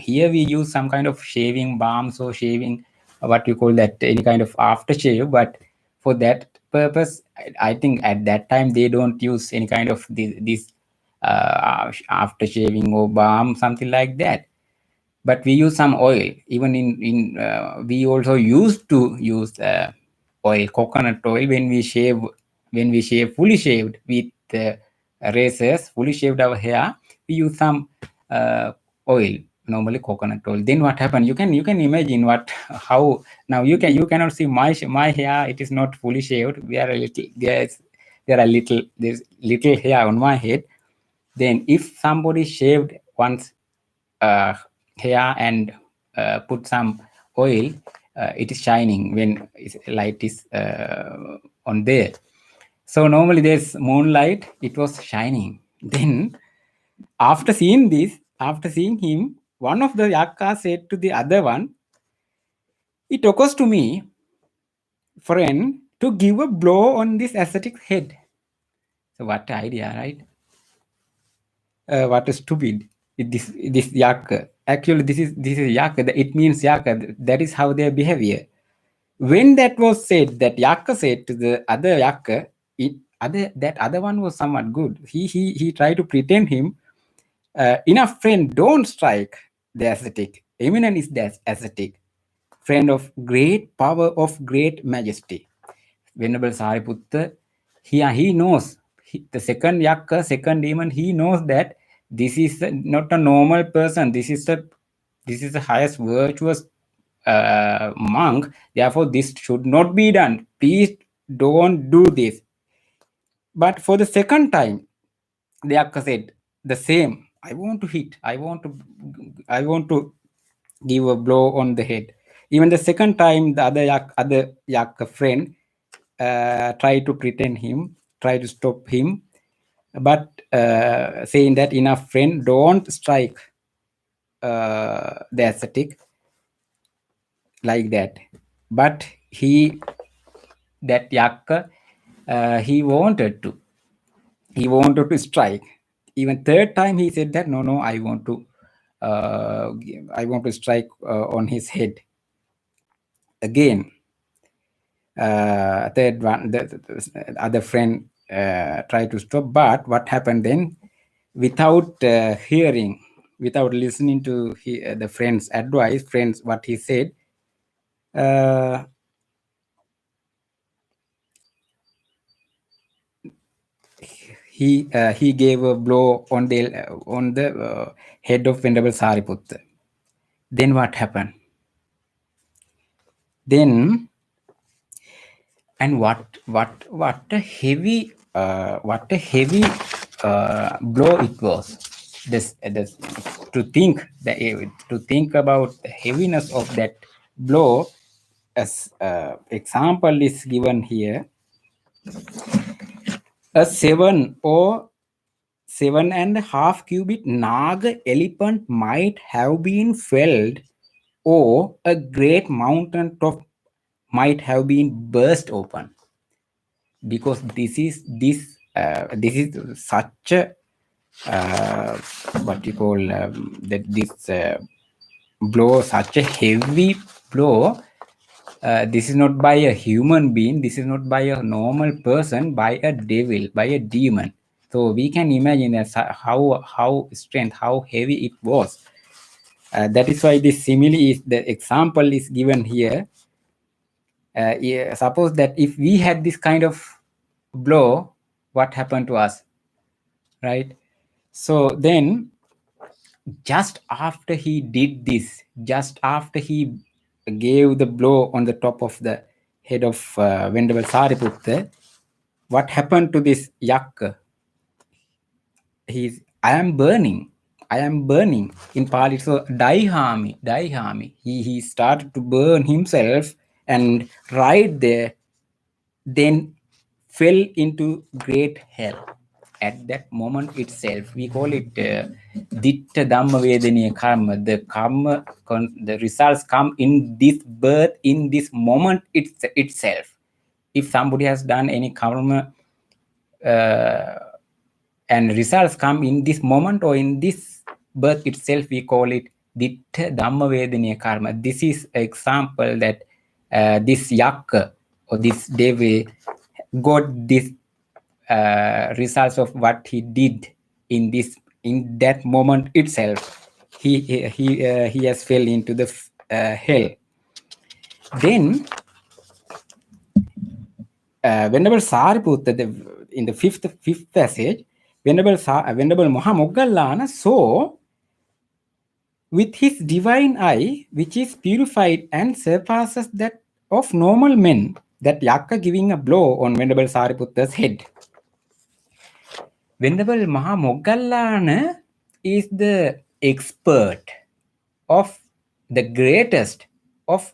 here we use some kind of shaving balms or shaving, what you call that, any kind of aftershave. But for that purpose, I think at that time they don't use any kind of this after shaving or balm, something like that. But we use some oil. Even we also used to use oil, coconut oil, when we shave fully shaved with razors, fully shaved our hair. We use some oil, normally coconut oil. Then what happened? You can imagine how now you cannot see my hair. It is not fully shaved. There's little hair on my head. Then if somebody shaved once hair and put some oil, it is shining when light is on there. So normally there's moonlight, it was shining. Then after seeing him, one of the yakkas said to the other one, it occurs to me, friend, to give a blow on this ascetic's head. So what idea, right? What a stupid this yakka. Actually, this is yakka. It means yakka. That is how their behavior. When that was said, that yakka said to the other yakka, that other one was somewhat good. He tried to pretend him. Enough, friend, don't strike the ascetic. Eminent is the ascetic, friend of great power, of great majesty. Venerable Sariputta, he knows, the second yakka, second demon, he knows that this is not a normal person. This is the highest virtuous monk. Therefore, this should not be done. Please don't do this. But for the second time, the yakka said the same. I want to hit. I want to give a blow on the head. Even the second time, the other yakka friend tried to pretend him, try to stop him, but saying that, enough, friend, don't strike the ascetic like that. But that yakka, he wanted to strike. Even third time he said that, no, I want to strike on his head again. Third one, the other friend tried to stop, but what happened then? Without hearing, without listening to the friend's advice, what he said, he gave a blow on the head of Venerable Sariputta. Then what happened? Then, and what a heavy blow it was. This to think about the heaviness of that blow. As example is given here, a 7.5 cubit naga elephant might have been felled, or a great mountain top might have been burst open, because this is such a what you call that this blow, such a heavy blow, This is not by a human being, this is not by a normal person, by a devil, by a demon. So we can imagine how strength, how heavy it was. That is why this simile is, the example is given here. Suppose that if we had this kind of blow, what happened to us, right? So then, just after he did this, just after he gave the blow on the top of the head of Venerable Sariputta, what happened to this yak? I am burning. In Pali, so daihami. He started to burn himself, and right there, then fell into great hell. At that moment itself, we call it ditta dhamma vedaniya karma. The karma, the results come in this birth, in this moment itself. If somebody has done any karma, and results come in this moment or in this birth itself, we call it ditta dhamma vedaniya karma. This is an example that this yak or this devil got this results of what he did in that moment itself. He has fell into the hell. Then Venerable Sariputta, in the fifth passage, Venerable Mahamoggallana saw with his divine eye, which is purified and surpasses that of normal men, that yakka giving a blow on Venerable Sariputta's head. Venerable Mahamoggallana is the expert of the greatest of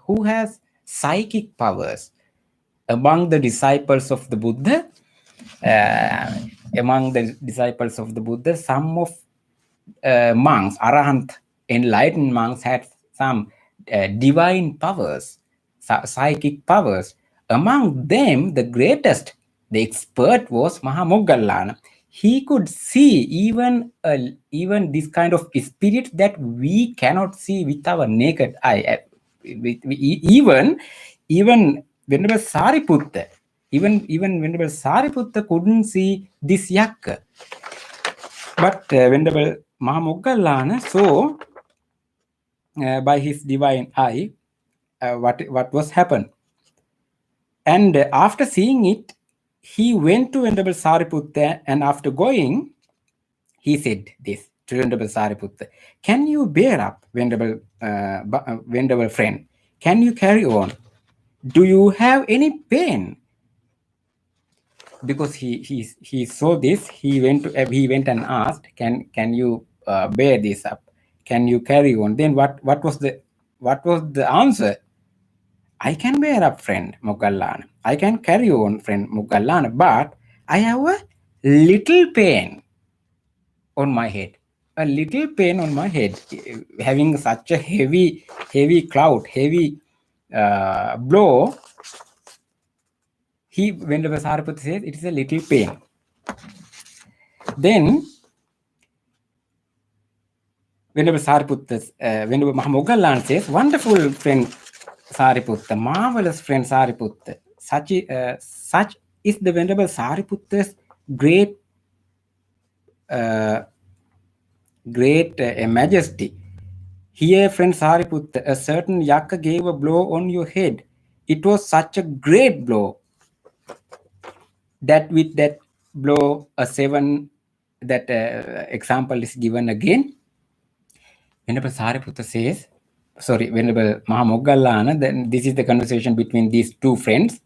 who has psychic powers among the disciples of the Buddha. Some of monks, arahant, enlightened monks, had some divine powers, psychic powers. Among them, the greatest, the expert was Mahamoggallana. He could see even this kind of spirit that we cannot see with our naked eye. Even Venerable Sariputta, even Venerable Sariputta couldn't see this yakka. But Venerable Mahamoggallana saw by his divine eye what was happened. And after seeing it, he went to Venerable Sariputta, and after going, he said this to Venerable Sariputta: "Can you bear up, Venerable friend? Can you carry on? Do you have any pain?" Because he saw this, he went and asked, "Can you bear this up? Can you carry on?" Then what was the answer? "I can bear up, friend Moggallana. I can carry on, friend Moggallana, but I have a little pain on my head. A little pain on my head, having such a heavy cloud, heavy blow." Venerable Sariputta says it is a little pain. Then Venerable Mahamoggallana says, "Wonderful friend Sariputta, marvelous friend Sariputta. Such is the Venerable Sariputta's great majesty. Here, friend Sariputta, a certain yakka gave a blow on your head. It was such a great blow that with that blow, a 7, that example is given again." Venerable Sariputta says, Venerable Mahamoggallana, then this is the conversation between these two friends.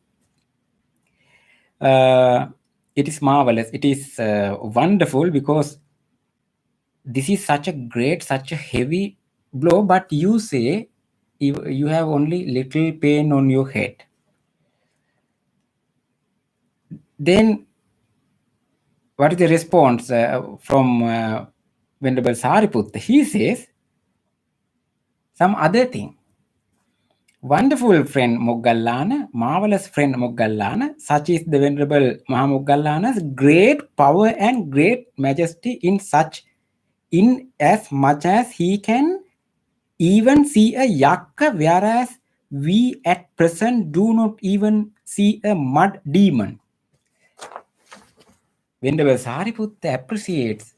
It is marvelous. It is wonderful, because this is such a great, such a heavy blow, but you say you have only little pain on your head. Then what is the response from Venerable Sariputta? He says some other thing. "Wonderful friend Moggallana, marvelous friend Moggallana, such is the Venerable Mahamoggallana's great power and great majesty in as much as he can even see a yakka, whereas we at present do not even see a mud demon. Venerable Sariputta appreciates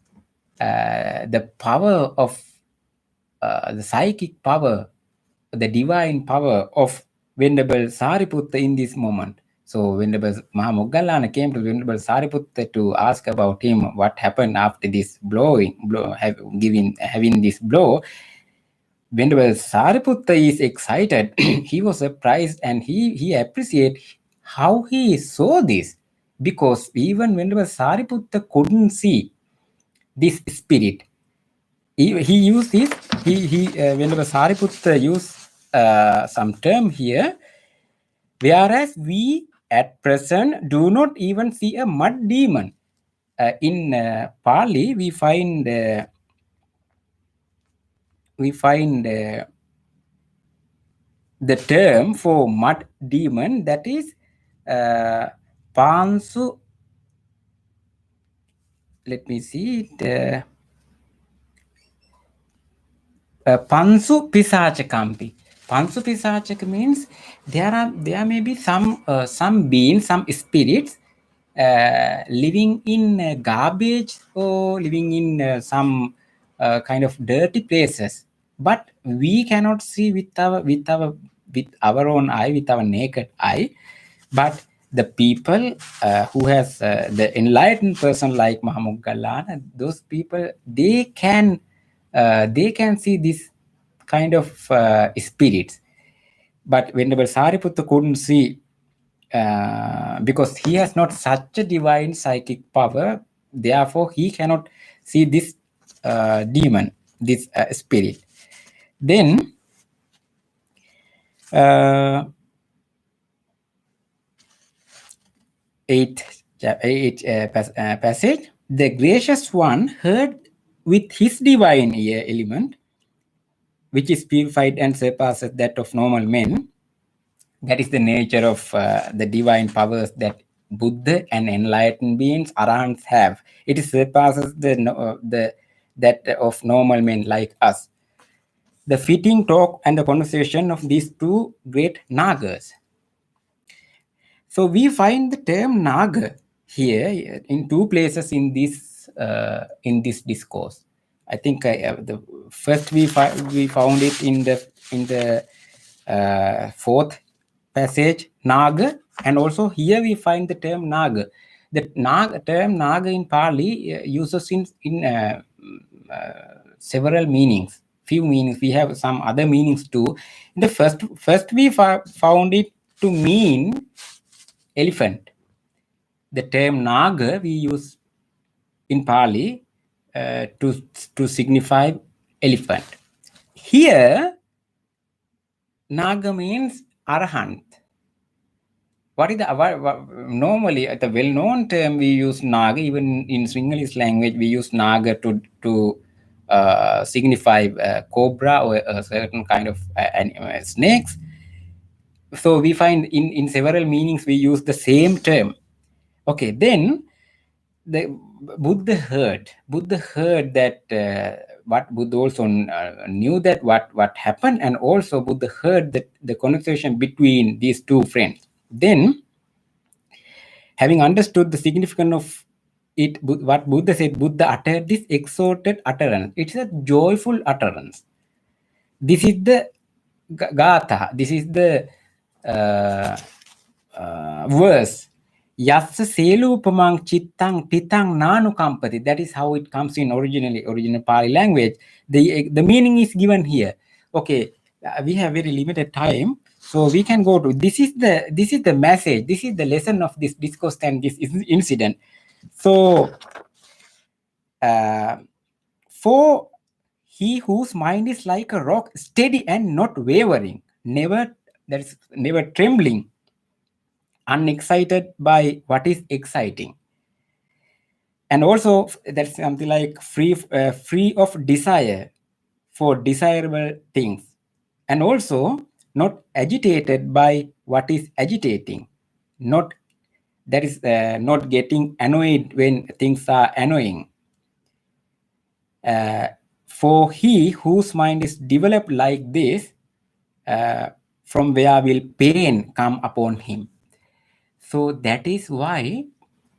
the power of the psychic power, the divine power of Venerable Sariputta in this moment. So Venerable Mahamoggallana came to Venerable Sariputta to ask about him what happened after this having this blow. Venerable Sariputta is excited. He was surprised and he appreciated how he saw this, because even Venerable Sariputta couldn't see this spirit. He used this. Venerable Sariputta used some term here, whereas we at present do not even see a mud demon. In Pali, we find the term for mud demon, that is Pansu. Let me see it. Pansu Pisachakampi. Pansu Pisachaka means there may be some beings, some spirits living in garbage or living in some kind of dirty places, but we cannot see with our own eye, with our naked eye. But the people who has the enlightened person like Mahamoggallana, those people, they can see this kind of spirits. But Venerable Sariputta couldn't see, because he has not such a divine psychic power. Therefore, he cannot see this demon, this spirit. Then, 8th passage, the gracious one heard with his divine ear element, which is purified and surpasses that of normal men. That is the nature of the divine powers that Buddha and enlightened beings, arahants, have. It surpasses that of normal men like us. The fitting talk and the conversation of these two great Nagas. So we find the term Naga here in two places in this discourse. I think the first we found it in the 4th passage, Naga, and also here we find the term Naga. The term Naga in Pali uses in several meanings, few meanings. We have some other meanings too. In the first we found it to mean elephant. The term Naga we use in Pali to signify elephant. Here, Naga means Arahant. What is normally the well-known term we use Naga, even in Sinhalese language we use Naga to signify cobra or a certain kind of snakes. So we find in several meanings we use the same term. Okay, then the Buddha heard that what Buddha also knew that what happened, and also Buddha heard that the conversation between these two friends. Then, having understood the significance of it, what Buddha said, Buddha uttered this exalted utterance. It's a joyful utterance. This is the gatha. This is the verse. Yassa selupamang chittang pitang nanukampati. That is how it comes in original Pali language. The meaning is given here. Okay, we have very limited time, so we can go to this is the message. This is the lesson of this discourse and this incident. So, for he whose mind is like a rock, steady and not wavering, never trembling, unexcited by what is exciting, and also that's something like free of desire for desirable things, and also not agitated by what is agitating, not getting annoyed when things are annoying. For he whose mind is developed like this, from where will pain come upon him. So that is why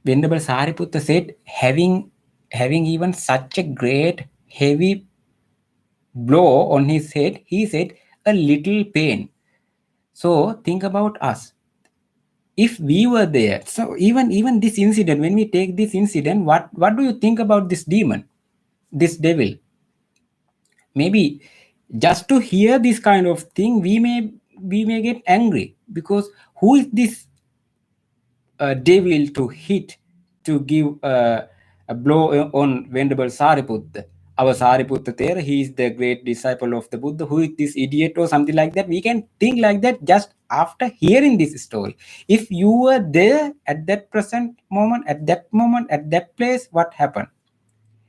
Venerable Sariputta said, having even such a great heavy blow on his head, he said, a little pain. So think about us. If we were there, so even this incident, when we take this incident, what do you think about this demon, this devil? Maybe just to hear this kind of thing, we may get angry, because who is this devil to hit, to give a blow on Venerable Sariputta? Our Sariputta there, he is the great disciple of the Buddha. Who is this idiot or something like that? We can think like that just after hearing this story. If you were there at that present moment, at that place, what happened?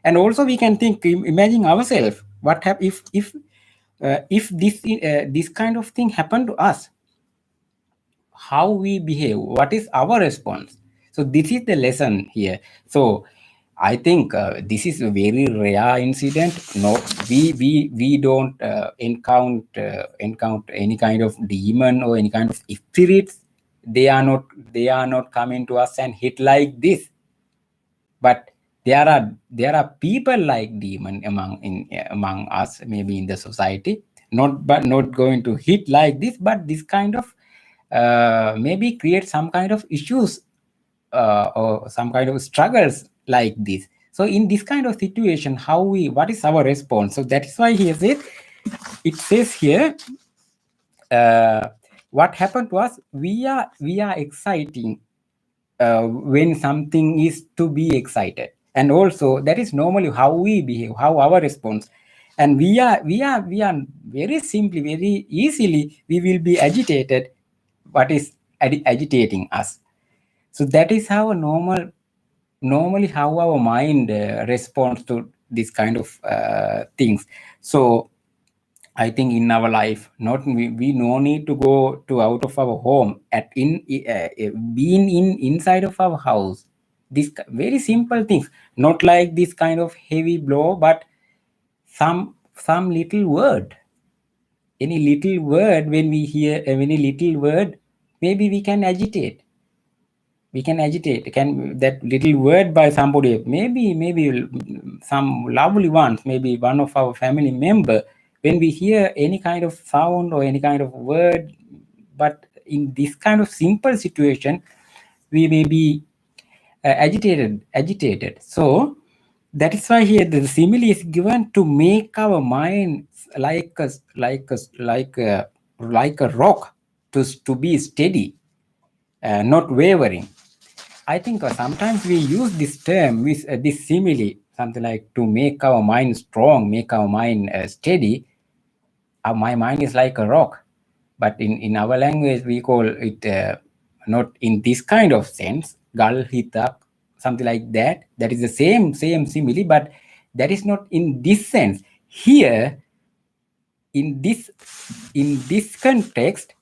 And also we can think, imagine ourselves, what happen if this kind of thing happened to us, how we behave, what is our response? So this is the lesson here. So I think this is a very rare incident. No, we don't encounter any kind of demon or any kind of spirits. They are not coming to us and hit like this. But there are people like demon among us, maybe in the society, not going to hit like this, but this kind of maybe create some kind of issues or some kind of struggles like this. So in this kind of situation, what is our response? So that is why he said, it says here, what happened to us, we are exciting when something is to be excited, and also that is normally how we behave, how our response. And we are very simply, very easily, we will be agitated, what is agitating us. So that is how normally how our mind responds to this kind of things. So I think in our life, we no need to go to out of our home, being inside of our house. This very simple things, not like this kind of heavy blow, but some little word. Any little word, when we hear any little word, maybe we can agitate. Can that little word by somebody, maybe some lovely ones, maybe one of our family member, when we hear any kind of sound or any kind of word, but in this kind of simple situation, we may be agitated. So that is why here the simile is given to make our mind like a rock, to be steady, not wavering. I think sometimes we use this term, this simile, something like to make our mind strong, make our mind steady. My mind is like a rock. But in our language, we call it not in this kind of sense, gal hitak, something like that. That is the same simile, but that is not in this sense. Here, in this context,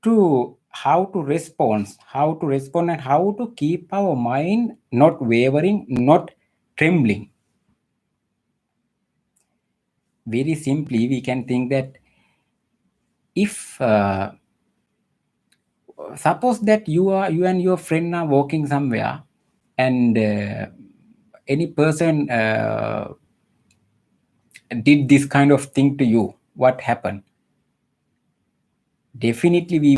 to how to respond and how to keep our mind not wavering, not trembling. Very simply, we can think that if suppose that you and your friend are walking somewhere, and any person did this kind of thing to you, what happened? Definitely we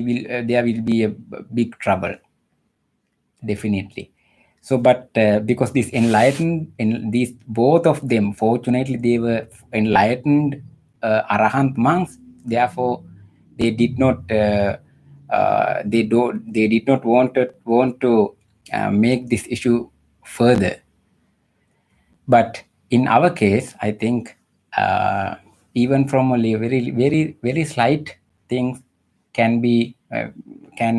will there will be a big trouble, definitely. So but because this enlightened, in these both of them, fortunately they were enlightened arahant monks, therefore they did not they did not want to make this issue further. But in our case, I think even from a very slight things can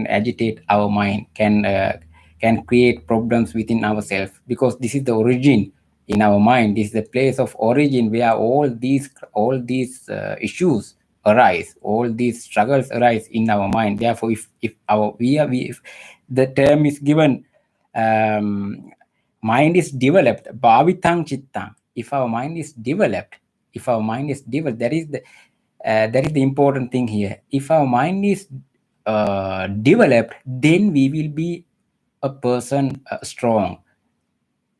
agitate our mind, can create problems within ourselves, because this is the origin in our mind. This is the place of origin where all these issues arise, all these struggles arise in our mind. Therefore, if the term is given, mind is developed, bhavitang chittang. If our mind is developed, that is that is the important thing here. If our mind is developed, then we will be a person strong.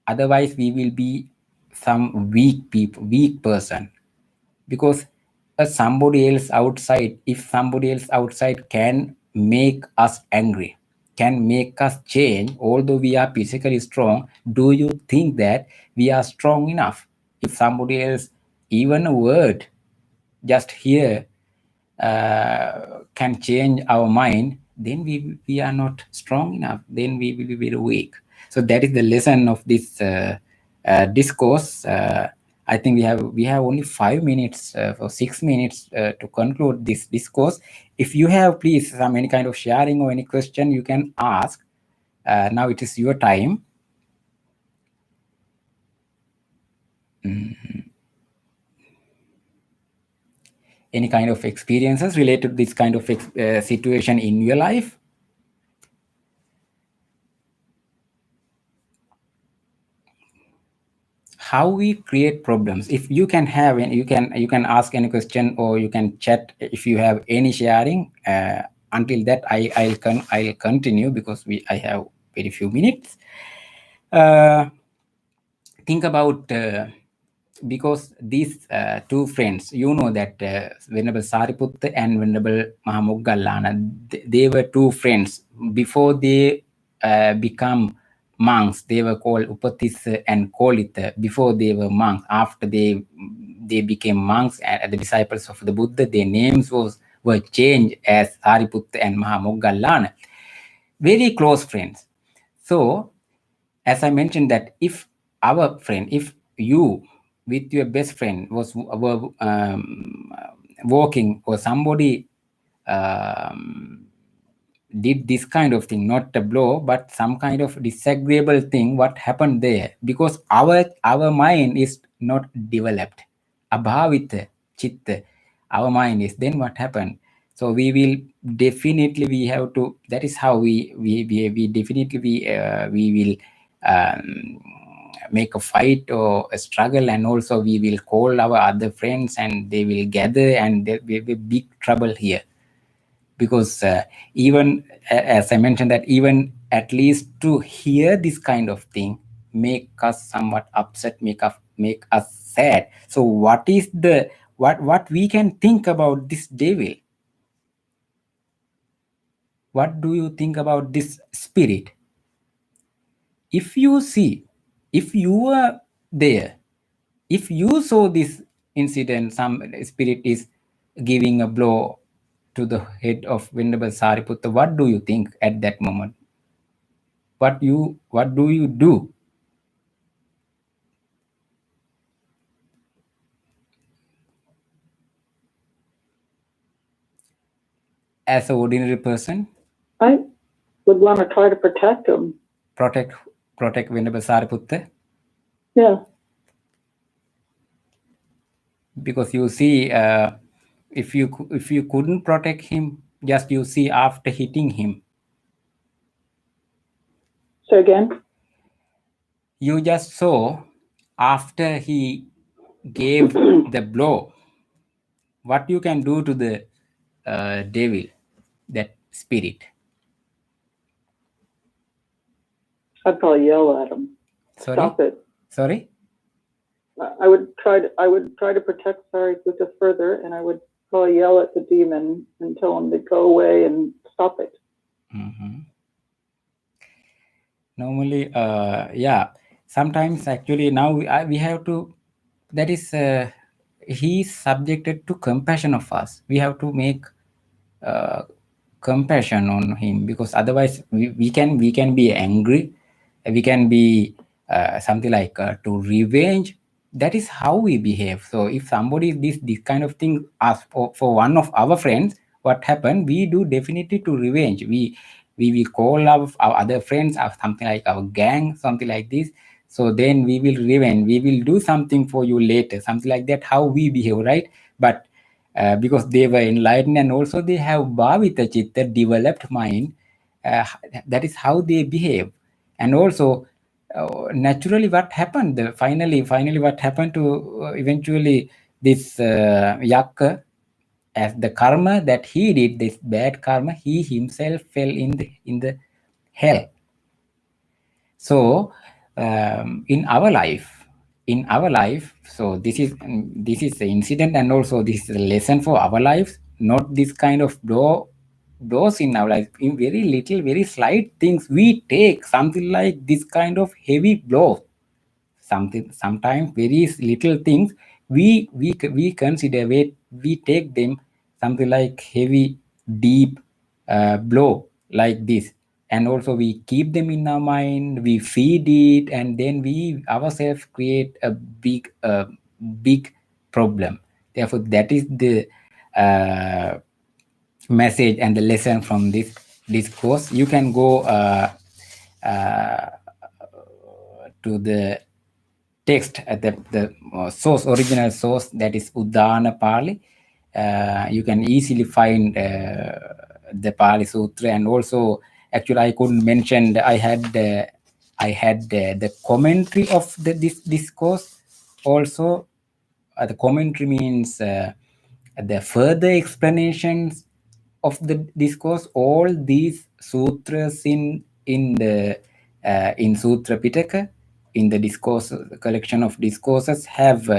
Otherwise, we will be some weak person. Because somebody else outside, if somebody else outside can make us angry, can make us change, although we are physically strong, do you think that we are strong enough? If somebody else, even a word, just here, can change our mind, then we are not strong enough, then we will be very weak. So that is the lesson of this discourse. I think we have only 5 minutes or 6 minutes to conclude this discourse. If you have, please, any kind of sharing or any question, you can ask. Now it is your time. Any kind of experiences related to this kind of situation in your life? How we create problems? If you can have, and you can ask any question, or you can chat if you have any sharing. Until that, I'll continue, because I have very few minutes. Think about, because these two friends, you know that Venerable Sariputta and Venerable Mahamoggallana, they were two friends. Before they become monks, they were called Upatissa and Kolita. Before they were monks, after they became monks and the disciples of the Buddha, their names were changed as Sariputta and Mahamoggallana. Very close friends. So, as I mentioned, that if our friend, if you with your best friend were walking, or somebody did this kind of thing, not a blow, but some kind of disagreeable thing, what happened there? Because our mind is not developed. Abhavita chitta, our mind is, then what happened? So we will definitely, we have to, that is how we definitely we will make a fight or a struggle, and also we will call our other friends and they will gather, and there will be big trouble here. Because even as I mentioned, that even at least to hear this kind of thing make us somewhat upset, make us sad. So what is the what we can think about this devil? What do you think about this spirit? If you see, if you were there, if you saw this incident, some spirit is giving a blow to the head of Venerable Sariputta, what do you think at that moment? What do you do? As an ordinary person? I would want to try to protect him. Protect Venerable Sariputta? Yeah. Because you see, if you couldn't protect him, just you see after hitting him. Say again? You just saw after he gave the blow, what you can do to the devil, that spirit. I'd probably yell at him. Sorry? Stop it. Sorry? I would try to protect Sariputta further, and I would probably yell at the demon and tell him to go away and stop it. Mm-hmm. Normally, yeah. Sometimes actually now we have to, that is, he is subjected to compassion of us. We have to make compassion on him, because otherwise we can be angry, we can be something like to revenge. That is how we behave. So if somebody this kind of thing asks for one of our friends, what happened? We do definitely to revenge. We will call our other friends, or something like our gang, something like this. So then we will revenge. We will do something for you later, something like that. How we behave, right? But because they were enlightened, and also they have bhavita chitta, developed mind, that is how they behave. And also naturally what happened, finally what happened to eventually this yakka, as the karma that he did, this bad karma, he himself fell in the hell. So in our life, so this is the incident, and also this is a lesson for our lives. Not this kind of blows in our life. In very little, very slight things, we take something like this kind of heavy blow. Sometimes very little things we consider, we take them something like heavy, deep blow like this, and also we keep them in our mind, we feed it, and then we ourselves create a big problem. Therefore, that is the message and the lesson from this discourse. You can go to the text at the source, original source, that is Uddana Pali. You can easily find the Pali Sutra, and also actually I couldn't mention I had the commentary of this discourse also. The commentary means the further explanations of the discourse. All these sutras in Sutra Pitaka, in the discourse collection of discourses, have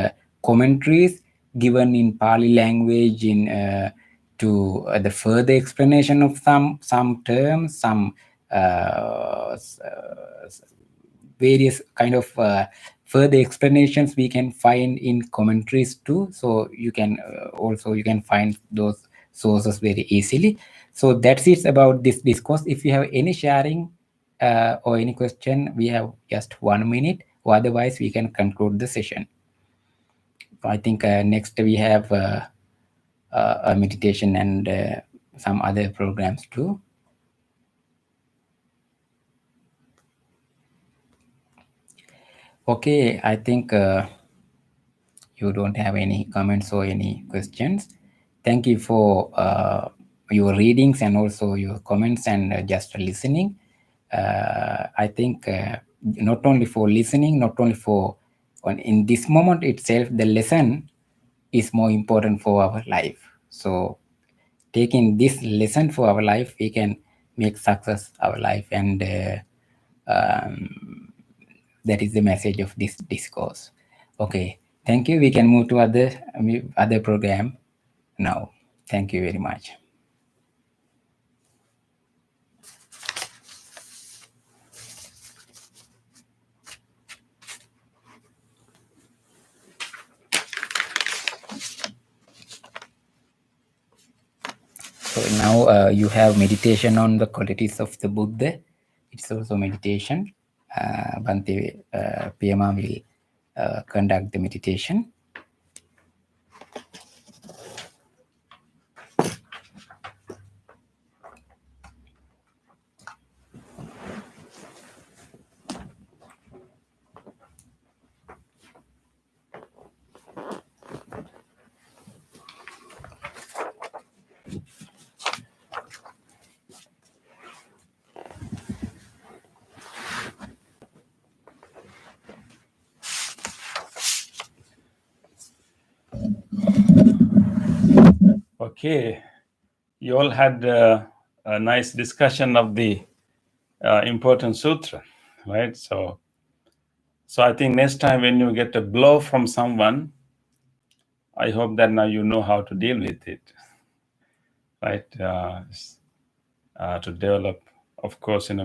commentaries given in Pali language in to the further explanation of some terms, some various kind of further explanations we can find in commentaries too. So you can also you can find those sources very easily. So that's it about this discourse. If you have any sharing or any question, we have just 1 minute, or otherwise we can conclude the session. I think next we have a meditation and some other programs too. Okay, I think you don't have any comments or any questions. Thank you for your readings and also your comments and just listening. I think not only for listening, not only for in this moment itself, the lesson is more important for our life. So taking this lesson for our life, we can make success our life, and that is the message of this discourse. Okay, thank you. We can move to other program now. Thank you very much. So now you have meditation on the qualities of the Buddha. It's also meditation. Bhante Pema will conduct the meditation. Okay, you all had a nice discussion of the important sutra, right? So I think next time when you get a blow from someone, I hope that now you know how to deal with it, right? To develop, of course, we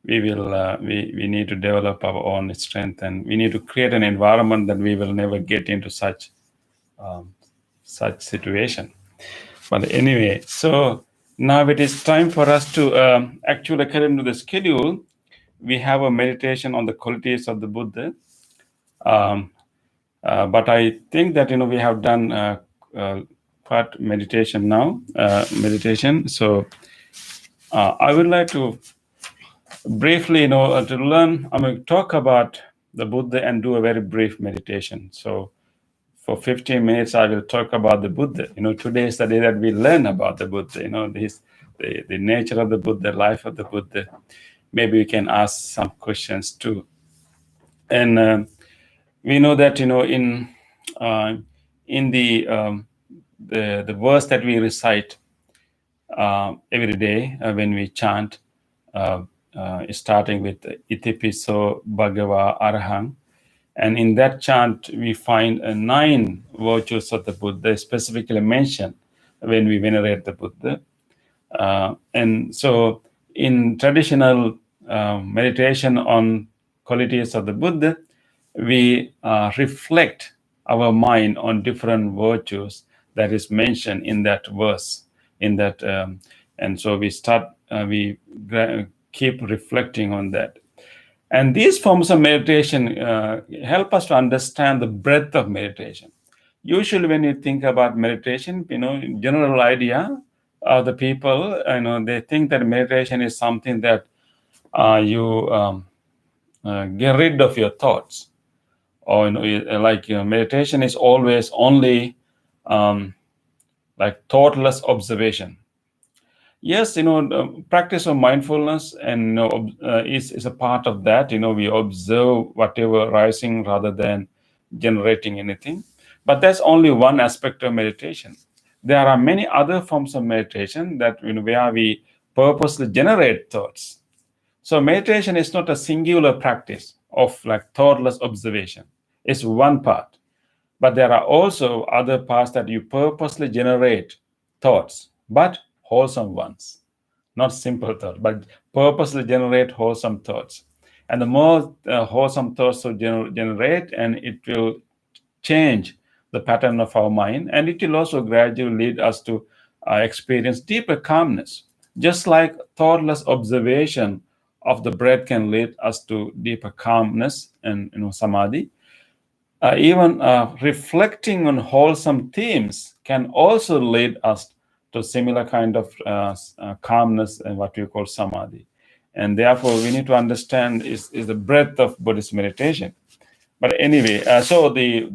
need to develop our own strength, and we need to create an environment that we will never get into such situation. But anyway, so now it is time for us to actually, according to the schedule, we have a meditation on the qualities of the Buddha. But I think that we have done part meditation now. So I would like to briefly, to learn. I'm going to talk about the Buddha and do a very brief meditation. So for 15 minutes, I will talk about the Buddha. Today is the day that we learn about the Buddha. The nature of the Buddha, life of the Buddha. Maybe we can ask some questions too. And we know that in the the verse that we recite every day when we chant, starting with Itipiso Bhagava Arahang. And in that chant, we find 9 virtues of the Buddha specifically mentioned when we venerate the Buddha. And so in traditional meditation on qualities of the Buddha, we reflect our mind on different virtues that is mentioned in that verse. And so we keep reflecting on that. And these forms of meditation help us to understand the breadth of meditation. Usually when you think about meditation, general idea of the people, they think that meditation is something that you get rid of your thoughts. Or, meditation is always only like thoughtless observation. Yes, practice of mindfulness and is a part of that. We observe whatever rising rather than generating anything. But that's only one aspect of meditation. There are many other forms of meditation that where we purposely generate thoughts. So meditation is not a singular practice of like thoughtless observation. It's one part. But there are also other parts that you purposely generate thoughts, but wholesome ones. Not simple thoughts, but purposely generate wholesome thoughts. And the more wholesome thoughts you generate, and it will change the pattern of our mind, and it will also gradually lead us to experience deeper calmness. Just like thoughtless observation of the breath can lead us to deeper calmness and samadhi, even reflecting on wholesome themes can also lead us to similar kind of calmness and what we call samadhi. And therefore, we need to understand is the breadth of Buddhist meditation. But anyway, so the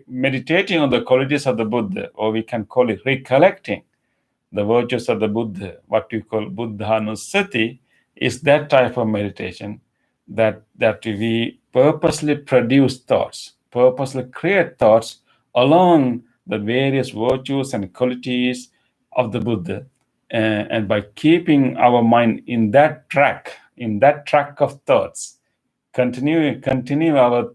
meditating on the qualities of the Buddha, or we can call it recollecting the virtues of the Buddha, what we call Buddhanusati, is that type of meditation that we purposely produce thoughts, purposely create thoughts along the various virtues and qualities of the Buddha. And by keeping our mind in that track of thoughts, continue our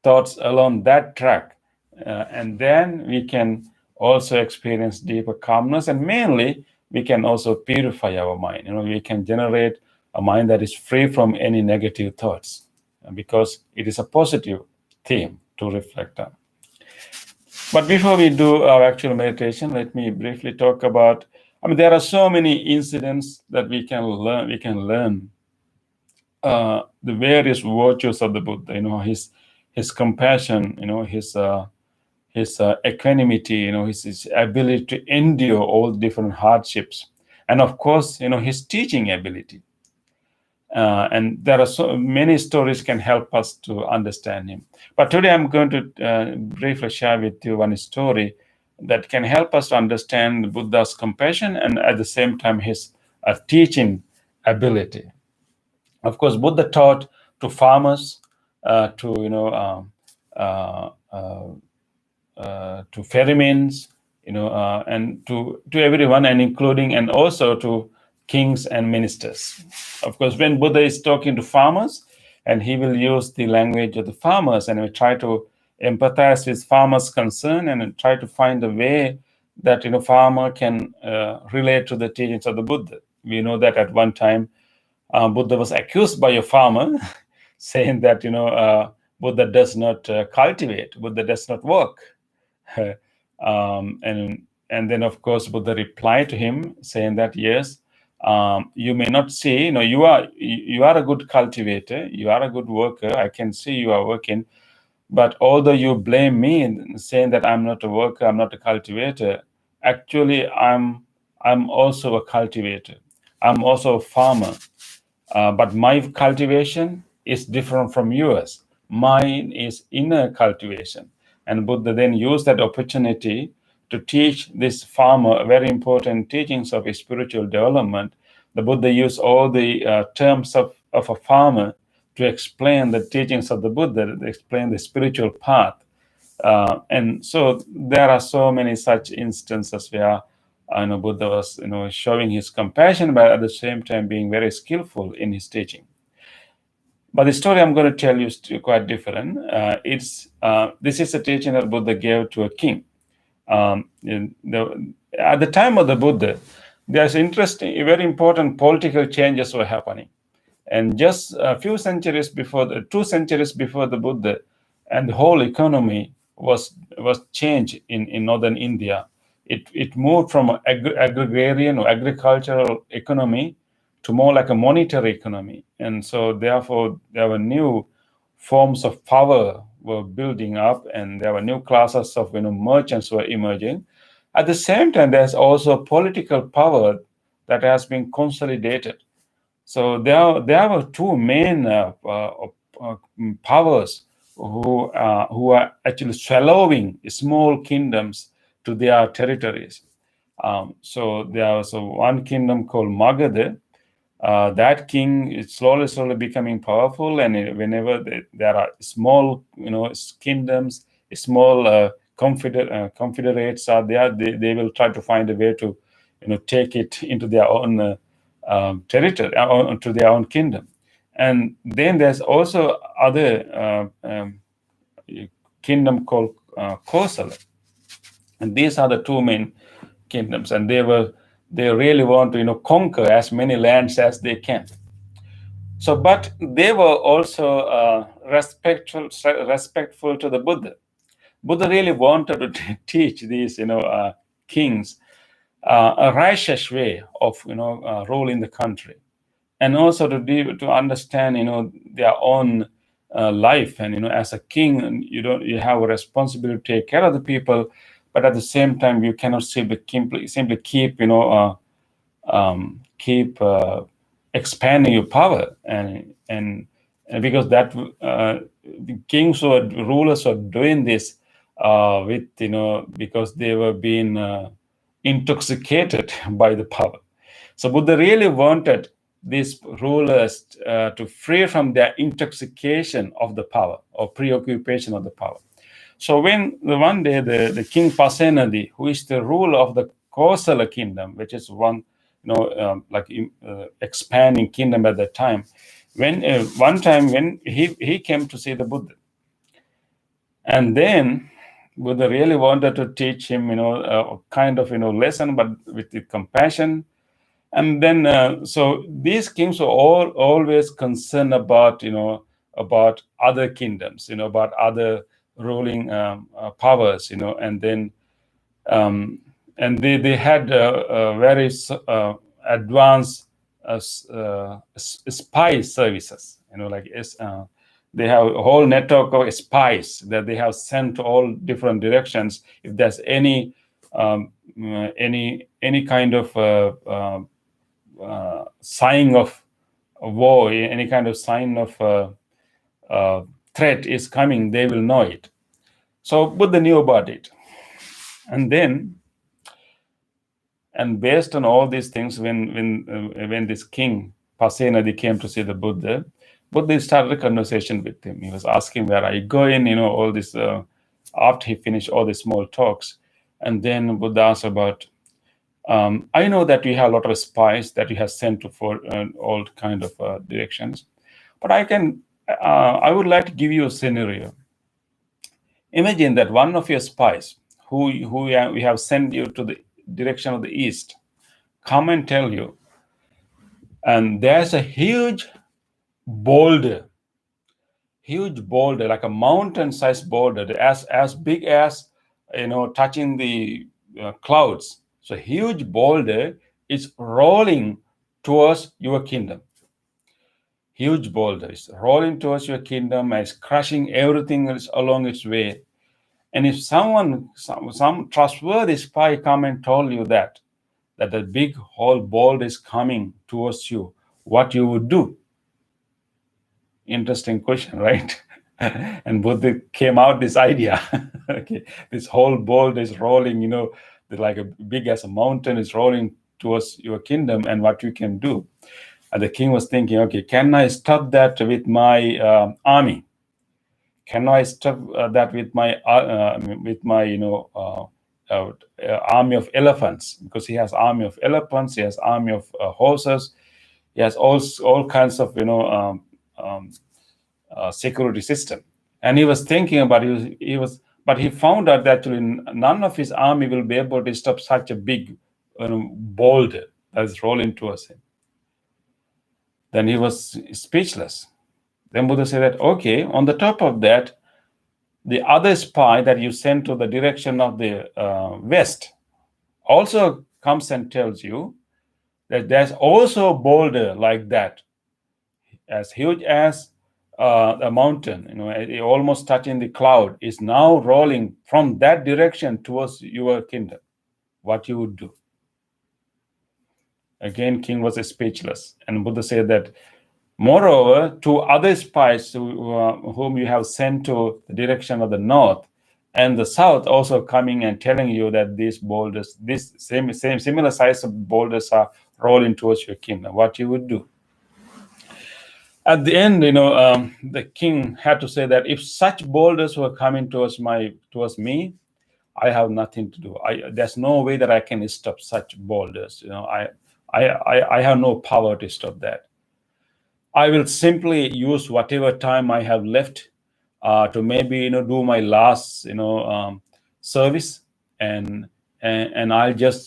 thoughts along that track, and then we can also experience deeper calmness, and mainly we can also purify our mind. We can generate a mind that is free from any negative thoughts, because it is a positive theme to reflect on. But before we do our actual meditation, let me briefly talk about, there are so many incidents that we can learn the various virtues of the Buddha, his compassion, his equanimity, his ability to endure all different hardships, and of course, his teaching ability. And there are so many stories can help us to understand him. But today I'm going to briefly share with you one story that can help us to understand Buddha's compassion and at the same time his teaching ability. Of course, Buddha taught to farmers, to ferrymen, and to everyone, and including and also to kings and ministers. Of course, when Buddha is talking to farmers, and he will use the language of the farmers, and we try to empathize with farmers' concern and try to find a way that farmer can relate to the teachings of the Buddha. We know that at one time Buddha was accused by a farmer saying that Buddha does not cultivate, Buddha does not work. And then of course Buddha replied to him saying that yes, you may not see, you are a good cultivator, you are a good worker, I can see you are working, but although you blame me saying that I'm not a worker, I'm not a cultivator, actually I'm also a cultivator, I'm also a farmer. But my cultivation is different from yours. Mine is inner cultivation. And Buddha then used that opportunity to teach this farmer very important teachings of spiritual development. The Buddha used all the terms of a farmer to explain the teachings of the Buddha, to explain the spiritual path. And so there are so many such instances where Buddha was showing his compassion, but at the same time being very skillful in his teaching. But the story I'm going to tell you is quite different. This is a teaching that Buddha gave to a king. At the time of the Buddha, there's very important political changes were happening. And just a few centuries before, 2 centuries before the Buddha, and the whole economy was changed in northern India. It moved from agrarian or agricultural economy to more like a monetary economy. And so therefore there were new forms of power were building up, and there were new classes of merchants were emerging. At the same time, there's also political power that has been consolidated. So there were 2 main powers who are actually swallowing small kingdoms to their territories. So there was one kingdom called Magadha. That king is slowly becoming powerful, and whenever there are small, kingdoms, small confederates are there, they will try to find a way to, take it into their own territory, to their own kingdom. And then there's also other kingdom called Kosala, and these are the 2 main kingdoms, and they really want to conquer as many lands as they can. So, but they were also respectful to the Buddha. Buddha really wanted to teach these kings a righteous way of ruling the country, and also to understand their own life. And as a king, you have a responsibility to take care of the people, but at the same time you cannot simply keep expanding your power, and because that the kings or rulers were doing this because they were being intoxicated by the power. So Buddha really wanted these rulers to free from their intoxication of the power or preoccupation of the power. So when one day the king Pasenadi, who is the ruler of the Kosala kingdom, which is one expanding kingdom at that time, when one time when he came to see the Buddha, and then Buddha really wanted to teach him a kind of lesson, but with the compassion. And then so these kings were always concerned about other kingdoms, about other ruling powers, and then and they had very advanced spy services, they have a whole network of spies that they have sent to all different directions. If there's any kind of sign of war, any kind of sign of threat is coming, they will know it. So Buddha knew about it. And then, and based on all these things, when this king Pasenadi came to see the Buddha started a conversation with him. He was asking, where are you going? All this. After he finished all the small talks, and then Buddha asked about, I know that you have a lot of spies that you have sent to for all kind of directions, but I would like to give you a scenario. Imagine that one of your spies who we have sent you to the direction of the east come and tell you, and there's a huge boulder, like a mountain-sized boulder, as big as touching the clouds. So huge boulder is rolling towards your kingdom. Huge boulder is rolling towards your kingdom and is crushing everything else along its way. And if some trustworthy spy come and told you that the big whole boulder is coming towards you, what you would do? Interesting question, right? And Buddha came out this idea. Okay, this whole boulder is rolling, like a big as a mountain is rolling towards your kingdom, and what you can do. And the king was thinking, okay, can I stop that with my army? can I stop that with my army of elephants? Because he has army of elephants, he has army of horses, he has all kinds of security system. And he was thinking about but he found out that actually none of his army will be able to stop such a big boulder that is rolling towards him. Then he was speechless. Then Buddha said that, okay, on the top of that, the other spy that you sent to the direction of the west also comes and tells you that there's also a boulder like that, as huge as a mountain, almost touching the cloud, is now rolling from that direction towards your kingdom. What you would do? Again, king was speechless. And Buddha said that, moreover, two other spies whom you have sent to the direction of the north and the south also coming and telling you that these boulders, this similar size of boulders are rolling towards your kingdom. What you would do? At the end, the king had to say that if such boulders were coming towards me, I have nothing to do. There's no way that I can stop such boulders. I have no power to stop that. I will simply use whatever time I have left to maybe do my last service, and I'll just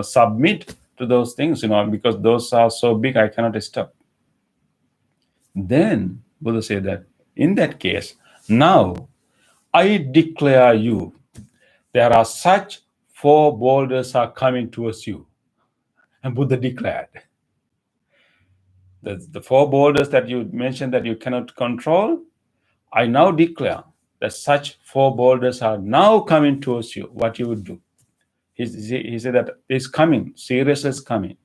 submit to those things, because those are so big I cannot stop. Then Buddha said that in that case, now I declare you, there are such 4 boulders are coming towards you. And Buddha declared that the 4 boulders that you mentioned that you cannot control, I now declare that such 4 boulders are now coming towards you. What you would do? He said that it's coming, serious is coming.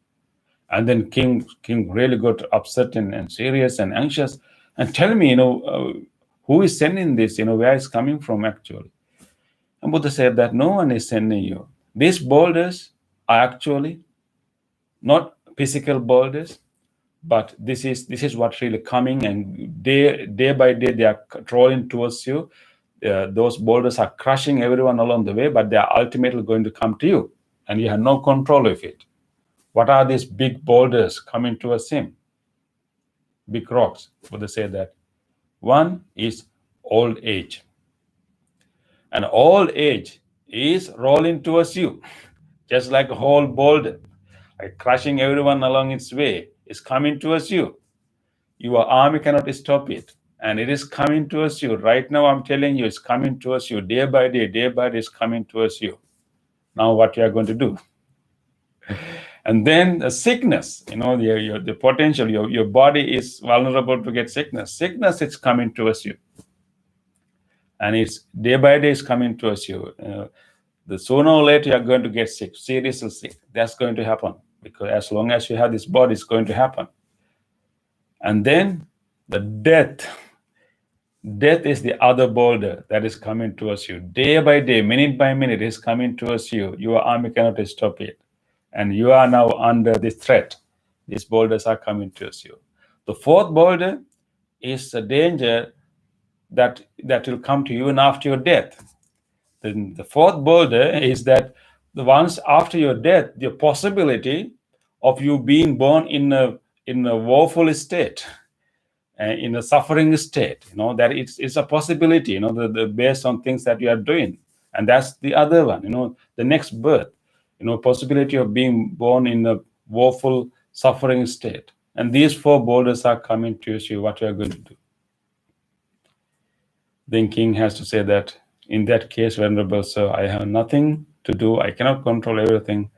And then king really got upset and serious and anxious, and tell me, who is sending this? Where it's coming from actually? And Buddha said that no one is sending you. These boulders are actually not physical boulders, but this is what's really coming, and day by day they are rolling towards you. Those boulders are crushing everyone along the way, but they are ultimately going to come to you, and you have no control of it. What are these big boulders coming towards him? Big rocks. Buddha said that one is old age. And old age is rolling towards you, just like a whole boulder, like crushing everyone along its way. It's coming towards you. Your army cannot stop it. And it is coming towards you. Right now, I'm telling you, it's coming towards you. Day by day, it's coming towards you. Now, what you are going to do? And then the sickness, the potential, your body is vulnerable to get sickness. Sickness is coming towards you. And it's day by day is coming towards you. The sooner or later you're going to get sick, seriously sick. That's going to happen, because as long as you have this body, it's going to happen. And then the death is the other boulder that is coming towards you. Day by day, minute by minute, is coming towards you. Your army cannot stop it. And you are now under the threat. These boulders are coming towards you. The 4th boulder is a danger that will come to you even after your death. Then the 4th boulder is that the ones after your death, the possibility of you being born in a woeful state, in a suffering state, that it's a possibility, based on things that you are doing. And that's the other one, the next birth, possibility of being born in a woeful suffering state. And these 4 boulders are coming to you. What you are going to do? Then king has to say that, in that case, Venerable Sir, I have nothing to do. I cannot control everything.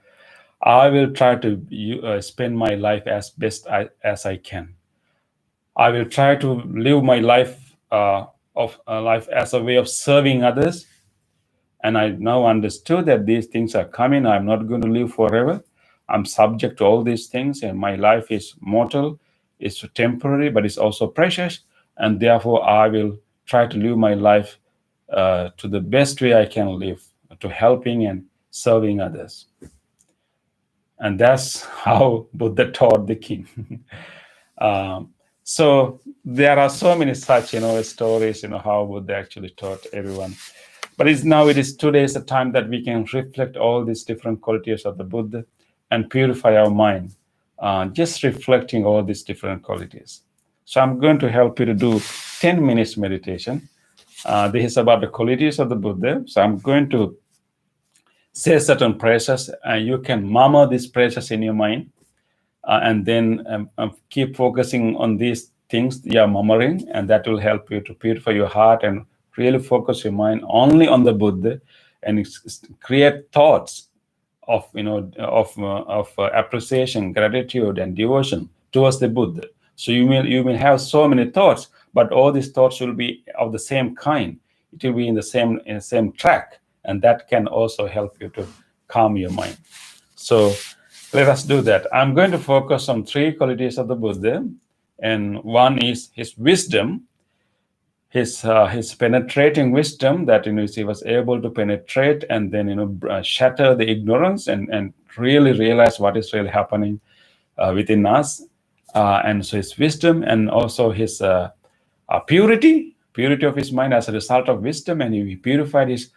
I will try to spend my life as best as I can. I will try to live my life life as a way of serving others. And I now understood that these things are coming. I'm not going to live forever. I'm subject to all these things, and my life is mortal, it's temporary, but it's also precious. And therefore, I will try to live my life to the best way I can live, to helping and serving others. And that's how Buddha taught the king. So there are so many such, stories, how Buddha actually taught everyone. But today is the time that we can reflect all these different qualities of the Buddha and purify our mind, just reflecting all these different qualities. So I'm going to help you to do 10 minutes meditation. This is about the qualities of the Buddha. So I'm going to say certain prayers, and you can murmur these prayers in your mind, and then keep focusing on these things you are murmuring, and that will help you to purify your heart and really focus your mind only on the Buddha, and create thoughts of appreciation, gratitude, and devotion towards the Buddha. So you may have so many thoughts, but all these thoughts will be of the same kind. It will be in the same track, and that can also help you to calm your mind. So let us do that. I'm going to focus on 3 qualities of the Buddha, and one is his wisdom, his penetrating wisdom, that he was able to penetrate and then shatter the ignorance and really realize what is really happening within us, and so his wisdom, and also his purity of his mind as a result of wisdom, and he purified his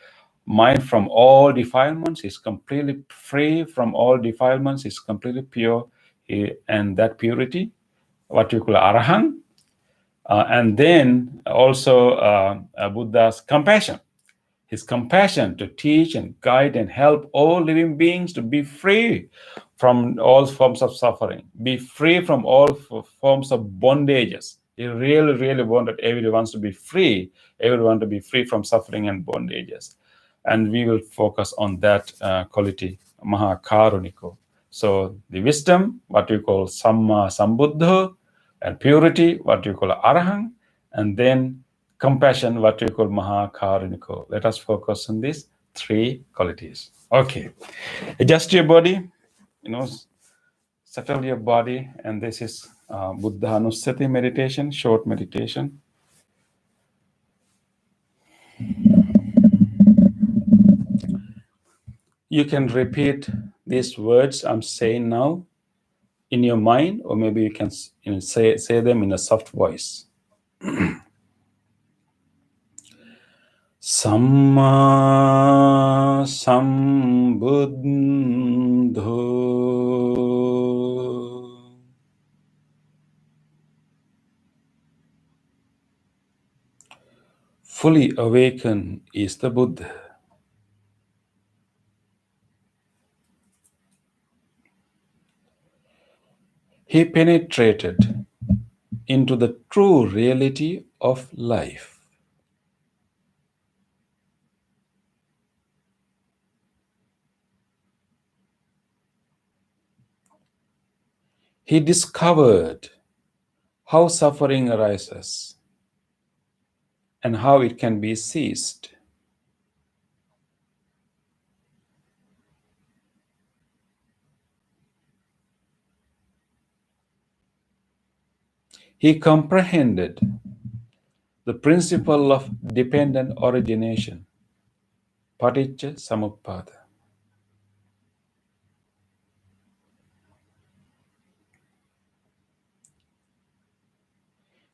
mind from all defilements. He's completely free from all defilements. He's completely pure, and that purity, what you call arahant. And then also Buddha's compassion. His compassion to teach and guide and help all living beings to be free from all forms of suffering, be free from all forms of bondages. He really, really wanted everyone to be free, from suffering and bondages. And we will focus on that quality, Mahakaruniko. So the wisdom, what we call Samma Sambuddha, and purity, what you call Arahant, and then compassion, what you call Mahakaruniko. Let us focus on these 3 qualities. Okay. Adjust your body, settle your body, and this is Buddha Anusati meditation, short meditation. You can repeat these words I'm saying now in your mind, or maybe you can say them in a soft voice. Samma Sambuddho. Fully awakened is the Buddha. He penetrated into the true reality of life. He discovered how suffering arises and how it can be ceased. He comprehended the principle of dependent origination, paticca samuppada.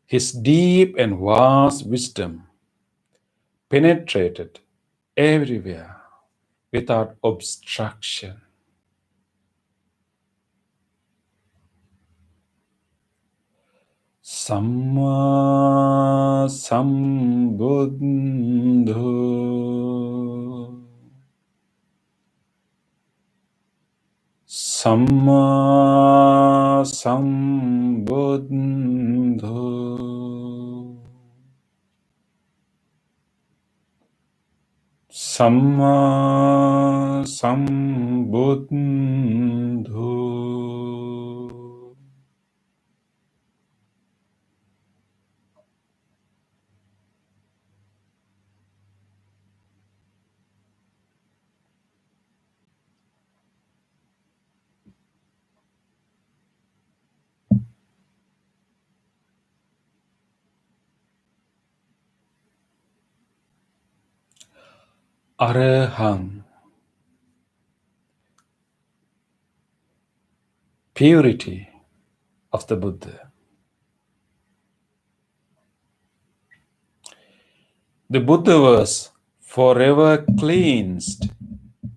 His deep and vast wisdom penetrated everywhere without obstruction. Samma Sambuddho. Samma Sambuddho. Samma Sambuddho. Arahant. Purity of the Buddha. The Buddha was forever cleansed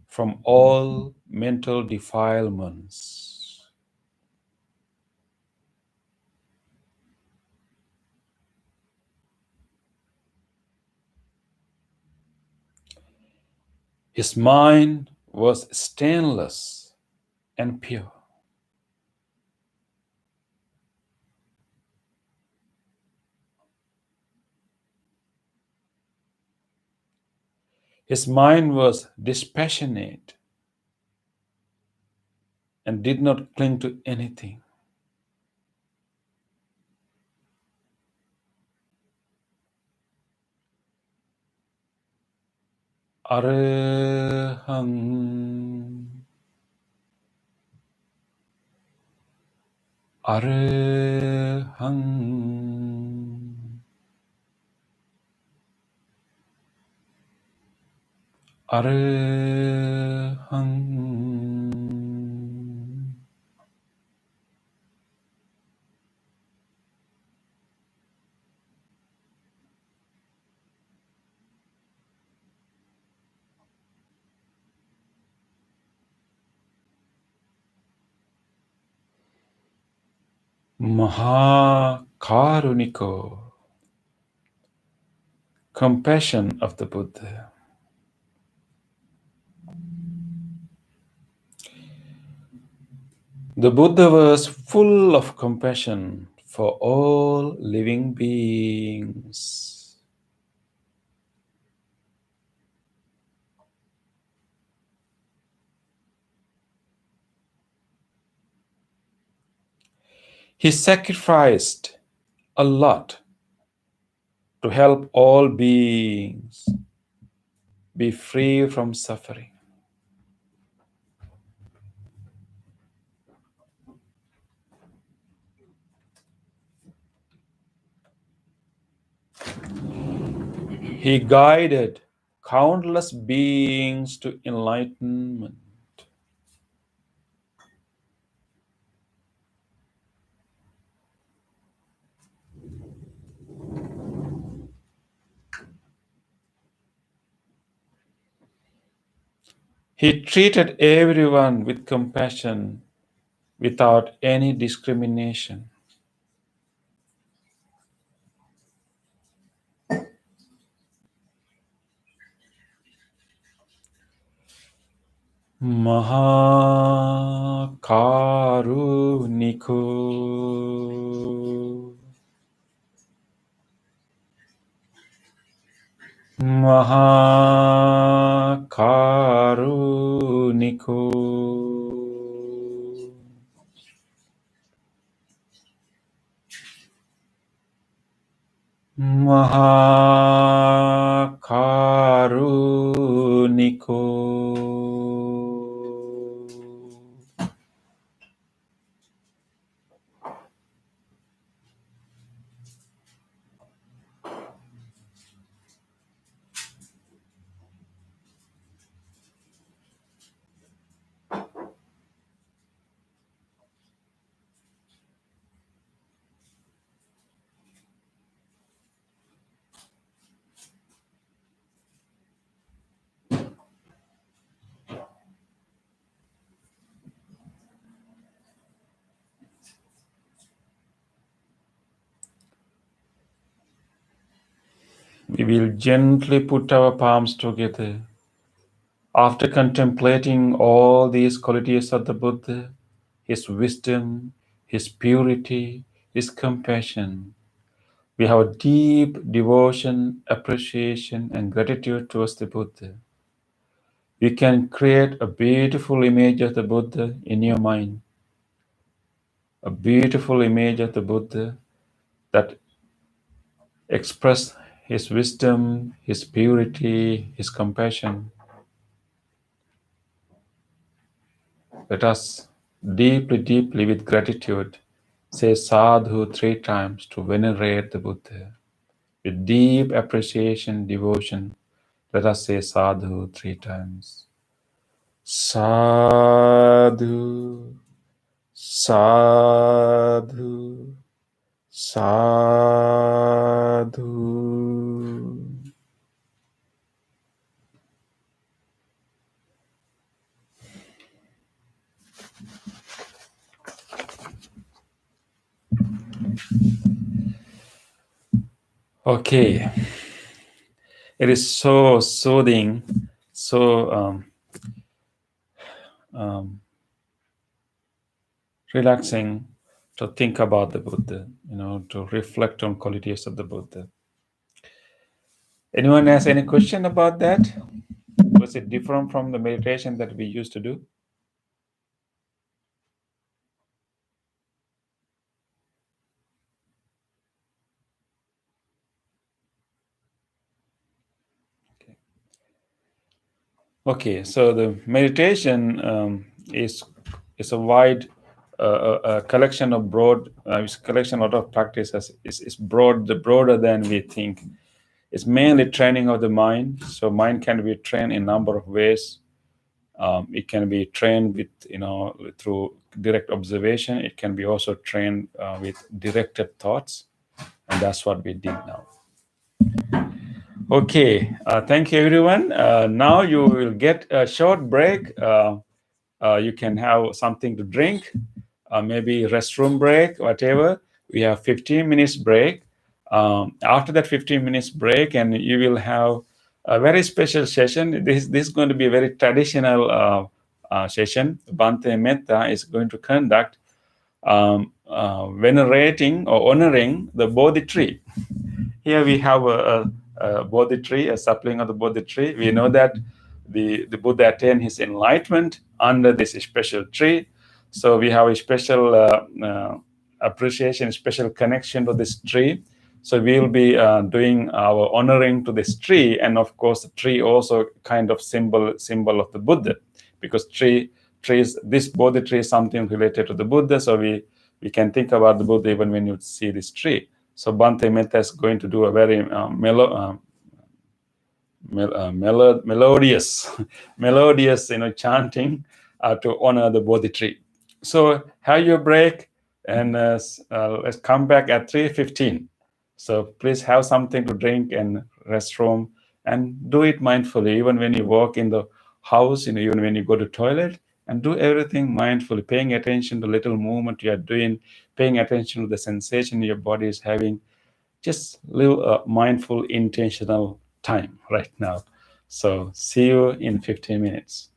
from all mental defilements. His mind was stainless and pure. His mind was dispassionate and did not cling to anything. Arahang, Arahang, Arahang. Mahakaruniko, compassion of the Buddha. The Buddha was full of compassion for all living beings. He sacrificed a lot to help all beings be free from suffering. He guided countless beings to enlightenment. He treated everyone with compassion without any discrimination. Mahakaruniko, Mahakaruniko. Mahakaruniko. We will gently put our palms together. After contemplating all these qualities of the Buddha, his wisdom, his purity, his compassion, we have deep devotion, appreciation, and gratitude towards the Buddha. You can create a beautiful image of the Buddha in your mind, a beautiful image of the Buddha that express his wisdom, his purity, his compassion. Let us deeply, deeply with gratitude say sadhu 3 times to venerate the Buddha. With deep appreciation, devotion, let us say sadhu 3 times. Sadhu, sadhu, sadhu. Okay. It is so soothing, so relaxing to think about the Buddha, to reflect on qualities of the Buddha. Anyone has any question about that? Was it different from the meditation that we used to do? Okay, so the meditation is a wide collection of broad, collection of practices. Is broader than we think. It's mainly training of the mind. So mind can be trained in a number of ways. It can be trained with through direct observation. It can be also trained with directed thoughts, and that's what we did now. Okay, thank you everyone. Now you will get a short break. You can have something to drink, maybe restroom break, whatever. We have 15 minutes break. After that 15 minutes break, and you will have a very special session. This is going to be a very traditional session. Bhante Metta is going to conduct venerating or honoring the Bodhi tree. Here we have a Bodhi tree, a sapling of the Bodhi tree. We know that the Buddha attained his enlightenment under this special tree. So we have a special appreciation, special connection to this tree. So we'll be doing our honoring to this tree, and of course, the tree also kind of symbol of the Buddha, because this Bodhi tree is something related to the Buddha. So we can think about the Buddha even when you see this tree. So Bhante Metta is going to do a very melodious chanting to honor the Bodhi tree. So have your break, and let's come back at 3:15. So please have something to drink and restroom, and do it mindfully, even when you walk in the house, even when you go to toilet, and do everything mindfully, paying attention to little movement you are doing, paying attention to the sensation your body is having. Just live a mindful, intentional time right now. So see you in 15 minutes.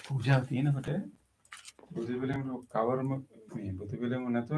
पूजा थी ना बटे बुद्धिविलम cover में बुद्धिविलम ना तो